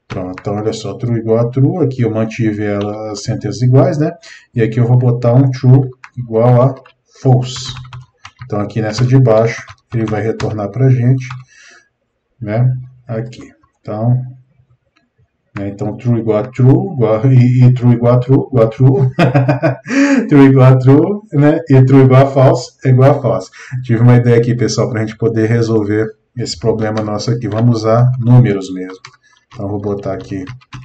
Pronto, então olha só, true igual a true. Aqui eu mantive as sentenças iguais, né? E aqui eu vou botar um true igual a false. Então, aqui nessa de baixo, ele vai retornar para a gente, né, aqui. Então, então true igual a true, e true igual a true, igual a true, true igual a true, né, e true igual a false, é igual a false. Tive uma ideia aqui, pessoal, para a gente poder resolver esse problema nosso aqui. Vamos usar números mesmo. Então, vou botar aqui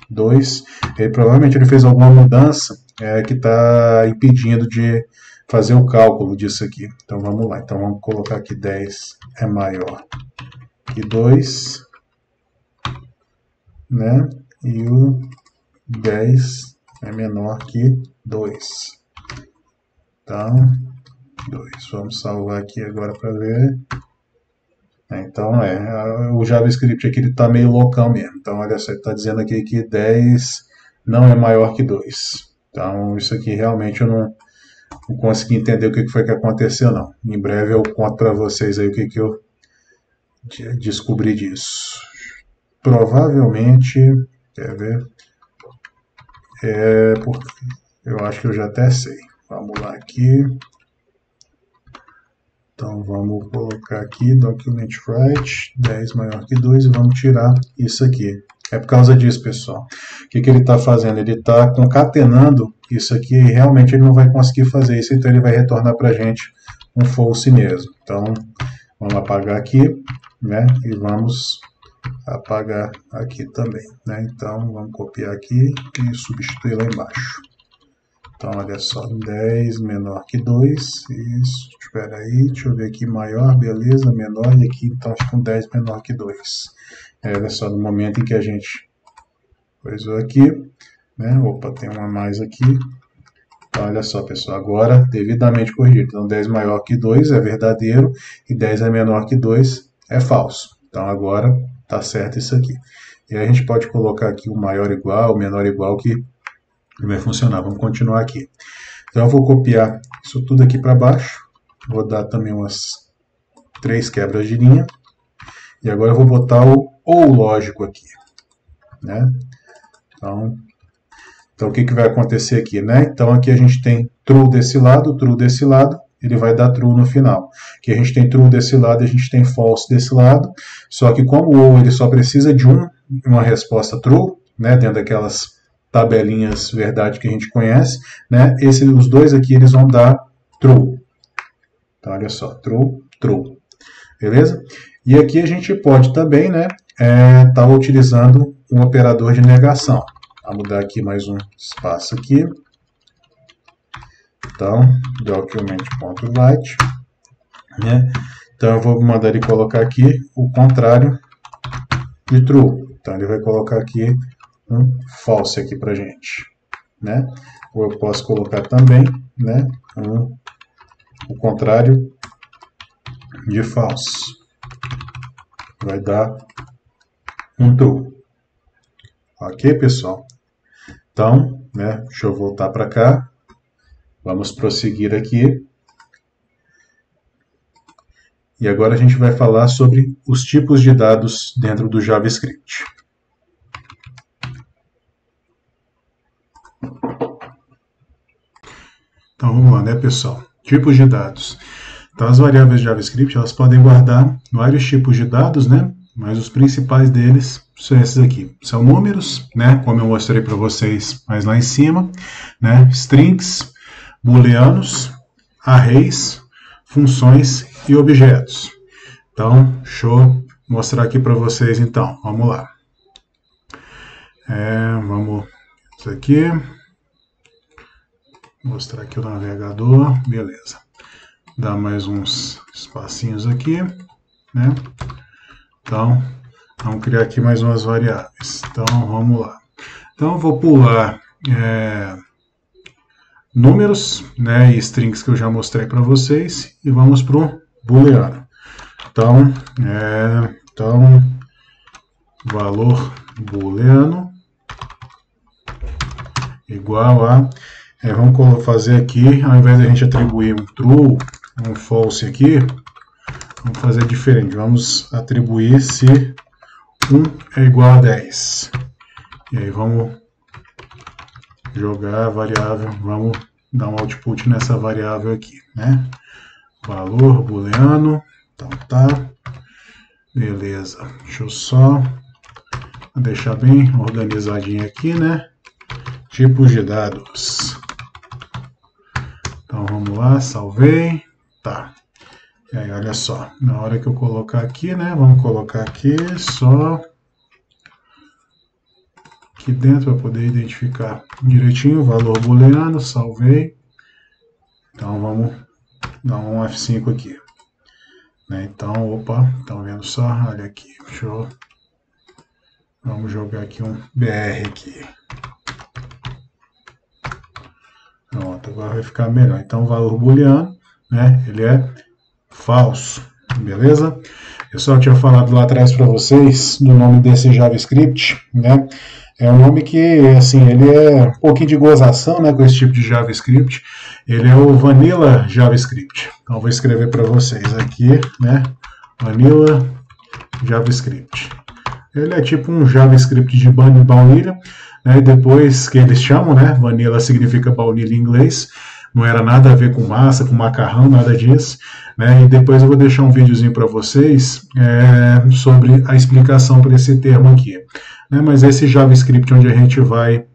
2. Provavelmente ele fez alguma mudança que está impedindo de fazer o cálculo disso aqui. Então, vamos lá. Então, vamos colocar aqui 10 é maior que 2, né? E o 10 é menor que 2. Então, 2. Vamos salvar aqui agora para ver. Então, o JavaScript aqui está meio loucão mesmo. Então, olha só, ele está dizendo aqui que 10 não é maior que 2. Então, isso aqui realmente eu não consegui entender o que foi que aconteceu, não. Em breve eu conto para vocês aí o que eu descobri disso. Provavelmente, quer ver? Eu acho que eu já até sei. Vamos lá aqui. Então, vamos colocar aqui, document write, 10 maior que 2, e vamos tirar isso aqui. É por causa disso, pessoal. O que ele está fazendo? Ele está concatenando isso aqui e realmente ele não vai conseguir fazer isso, então ele vai retornar para a gente um false mesmo. Então, vamos apagar aqui, né? E vamos apagar aqui também, né? Então, vamos copiar aqui e substituir lá embaixo. Então, olha só, 10 menor que 2, isso, espera aí, deixa eu ver aqui, maior, beleza, menor, e aqui, então, fica um 10 menor que 2. Olha só, no momento em que a gente coisou aqui, né, opa, tem uma a mais aqui, então, olha só, pessoal, agora, devidamente corrigido, então, 10 maior que 2 é verdadeiro, e 10 é menor que 2 é falso. Então, agora, tá certo isso aqui. E aí a gente pode colocar aqui o maior igual, o menor igual, que vai funcionar. Vamos continuar aqui. Então eu vou copiar isso tudo aqui para baixo. Vou dar também umas 3 quebras de linha. E agora eu vou botar o ou lógico aqui, né? Então o que vai acontecer aqui, né? Então aqui a gente tem true desse lado, ele vai dar true no final. Aqui a gente tem true desse lado, a gente tem false desse lado. Só que como o ou ele só precisa de uma resposta true, né? Dentro daquelas tabelinhas verdade que a gente conhece, né? Os dois aqui eles vão dar true. Então, olha só, true, true. Beleza? E aqui a gente pode também, né, tá utilizando um operador de negação. Vou mudar aqui mais um espaço aqui. Então, document.write, né? Então, eu vou mandar ele colocar aqui o contrário de true. Então, ele vai colocar aqui um false aqui pra gente, né? Ou eu posso colocar também, né, o contrário de false. Vai dar um true. Ok, pessoal? Então, né, deixa eu voltar para cá. Vamos prosseguir aqui. E agora a gente vai falar sobre os tipos de dados dentro do JavaScript. Então vamos lá, né, pessoal? Tipos de dados. Então as variáveis de JavaScript, elas podem guardar vários tipos de dados, né? Mas os principais deles são esses aqui. São números, né? Como eu mostrei para vocês mais lá em cima, né? Strings, booleanos, arrays, funções e objetos. Então, deixa eu mostrar aqui para vocês então. Vamos lá. Vamos isso aqui. Mostrar aqui o navegador, beleza. Dá mais uns espacinhos aqui, né? Então, vamos criar aqui mais umas variáveis. Então, vamos lá. Então, eu vou pular números, né, e strings que eu já mostrei para vocês, e vamos para o booleano. Então, valor booleano igual a vamos fazer aqui, ao invés de a gente atribuir um true, um false aqui, vamos fazer diferente. Vamos atribuir se 1 é igual a 10. E aí vamos jogar a variável, vamos dar um output nessa variável aqui, né? Valor booleano Então tá. Beleza. Deixa eu só deixar bem organizadinho aqui, né? Tipos de dados. Então vamos lá, salvei. Tá. E aí, olha só. Na hora que eu colocar aqui, né? Vamos colocar aqui só aqui dentro para poder identificar direitinho o valor booleano. Salvei. Então vamos dar um F5 aqui. Né? Então, opa, estão vendo só? Olha aqui. Vamos jogar aqui um BR aqui. Pronto, agora vai ficar melhor. Então, o valor booleano, né? Ele é falso. Beleza? Eu só tinha falado lá atrás para vocês do nome desse JavaScript, né? É um nome que, assim, ele é um pouquinho de gozação, né, com esse tipo de JavaScript. Ele é o Vanilla JavaScript. Então, vou escrever para vocês aqui, né, Vanilla JavaScript. Ele é tipo um JavaScript de baunilha, né, e depois que eles chamam, né, Vanilla significa baunilha em inglês. Não era nada a ver com massa, com macarrão, nada disso. Né? E depois eu vou deixar um videozinho para vocês sobre a explicação para esse termo aqui. Né? Mas esse JavaScript onde a gente vai,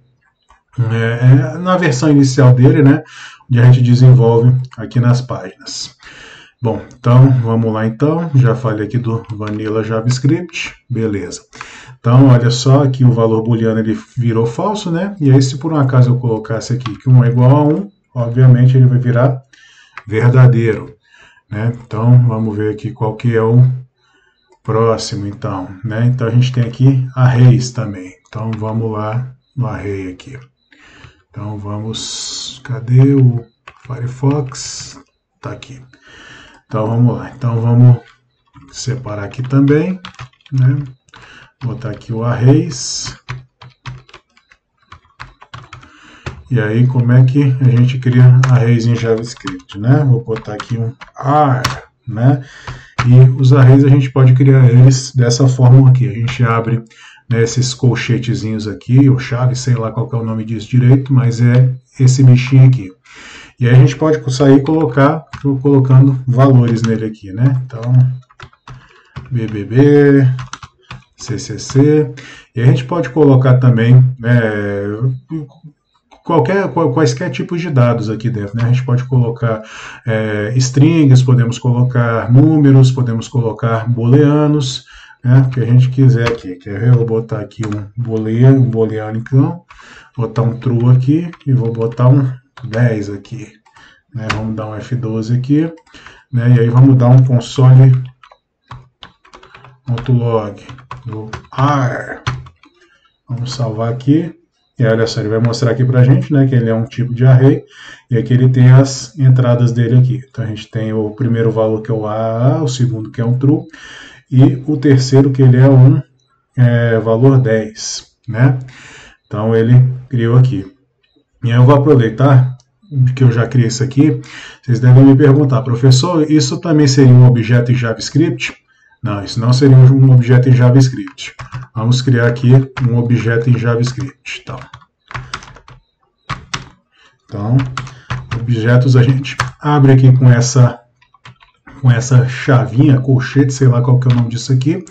na versão inicial dele, né? Onde a gente desenvolve aqui nas páginas. Bom, então vamos lá então. Já falei aqui do Vanilla JavaScript. Beleza. Então, olha só, aqui o valor booleano ele virou falso, né? E aí se por um acaso eu colocasse aqui que 1 é igual a 1, obviamente ele vai virar verdadeiro, né? Então, vamos ver aqui qual que é o próximo, então, né? Então, a gente tem aqui arrays também. Então, vamos lá no array aqui. Então, vamos... Cadê o Firefox? Tá aqui. Então, vamos lá. Então, vamos separar aqui também, né? Botar aqui o arrays. E aí, como é que a gente cria arrays em JavaScript, né? Vou botar aqui um AR, né? E os arrays a gente pode criar eles dessa forma aqui. A gente abre, né, esses colchetezinhos aqui, ou chave, sei lá qual que é o nome disso direito, mas é esse bichinho aqui. E aí a gente pode sair colocando valores nele aqui, né? Então, BBB, CCC. E a gente pode colocar também... quaisquer tipos de dados aqui dentro, né? A gente pode colocar strings, podemos colocar números, podemos colocar booleanos, né? O que a gente quiser aqui. Quer ver? Eu vou botar aqui um booleano então, botar um true aqui e vou botar um 10 aqui, né? Vamos dar um F12 aqui, né? E aí vamos dar um console.log do AR. Vamos salvar aqui. E olha só, ele vai mostrar aqui pra gente, né, que ele é um tipo de array, e aqui ele tem as entradas dele aqui. Então a gente tem o primeiro valor que é o AAA, o segundo que é um true, e o terceiro que ele é um valor 10, né? Então ele criou aqui. E aí eu vou aproveitar que eu já criei isso aqui, vocês devem me perguntar, professor, isso também seria um objeto em JavaScript? Não, isso não seria um objeto em JavaScript. Vamos criar aqui um objeto em JavaScript. Então, objetos a gente abre aqui com essa chavinha, colchete, sei lá qual que é o nome disso aqui.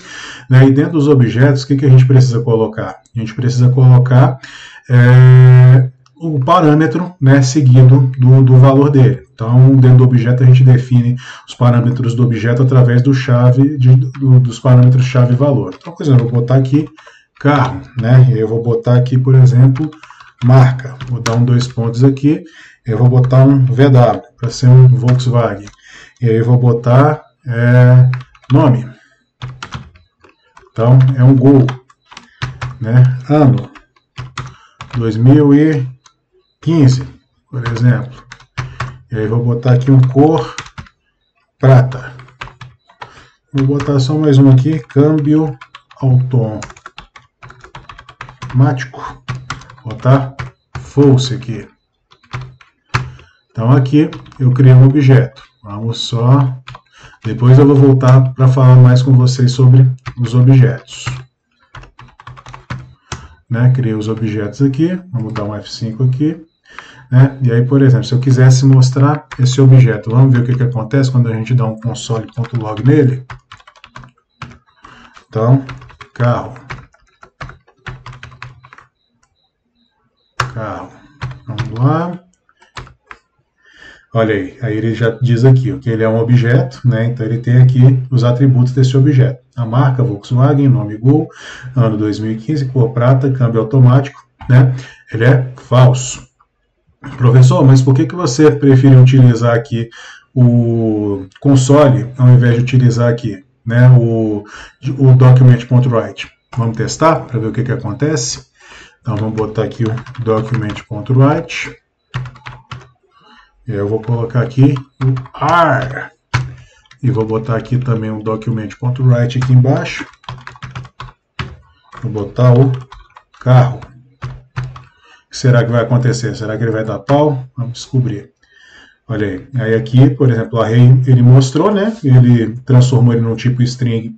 Né? E dentro dos objetos, o que a gente precisa colocar? A gente precisa colocar o parâmetro, né, seguido do valor dele. Então, dentro do objeto, a gente define os parâmetros do objeto através dos parâmetros chave e valor. Então, por exemplo, eu vou botar aqui carro, né? E eu vou botar aqui, por exemplo, marca. Vou dar 2 pontos aqui. Eu vou botar um VW, para ser um Volkswagen. E aí eu vou botar nome. Então, é um Gol, né? Ano 2015, por exemplo. E aí vou botar aqui um cor prata. Vou botar só mais um aqui, câmbio automático. Vou botar false aqui. Então aqui eu criei um objeto. Vamos só... Depois eu vou voltar para falar mais com vocês sobre os objetos. Né? Criei os objetos aqui. Vamos dar um F5 aqui. né? E aí, por exemplo, se eu quisesse mostrar esse objeto, vamos ver o que acontece quando a gente dá um console.log nele. Então, carro. Vamos lá. Olha aí ele já diz aqui que ele é um objeto, né? Então ele tem aqui os atributos desse objeto. A marca Volkswagen, nome Gol, ano 2015, cor prata, câmbio automático, né? Ele é falso. Professor, mas por que você prefere utilizar aqui o console ao invés de utilizar aqui, né, o document.write? Vamos testar para ver o que acontece? Então vamos botar aqui o document.write. Eu vou colocar aqui o R. E vou botar aqui também o document.write aqui embaixo. Vou botar o carro. O que será que vai acontecer? Será que ele vai dar pau? Vamos descobrir. Olha aí. Aí aqui, por exemplo, o array ele mostrou, né? Ele transformou ele num tipo string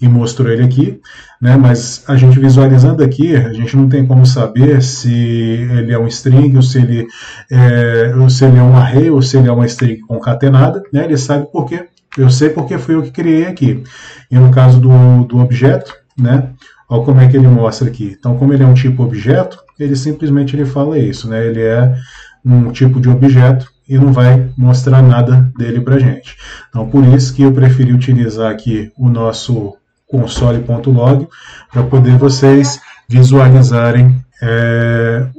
e mostrou ele aqui, né? Mas a gente visualizando aqui, a gente não tem como saber se ele é um string, ou se ele é um array, ou se ele é uma string concatenada, né? Ele sabe por quê. Eu sei porque fui eu que criei aqui. E no caso do objeto, né? Olha como é que ele mostra aqui. Então, como ele é um tipo objeto, ele simplesmente fala isso, né? Ele é um tipo de objeto e não vai mostrar nada dele para a gente. Então, por isso que eu preferi utilizar aqui o nosso console.log para poder vocês visualizarem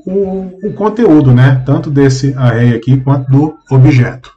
o conteúdo, né? Tanto desse array aqui quanto do objeto.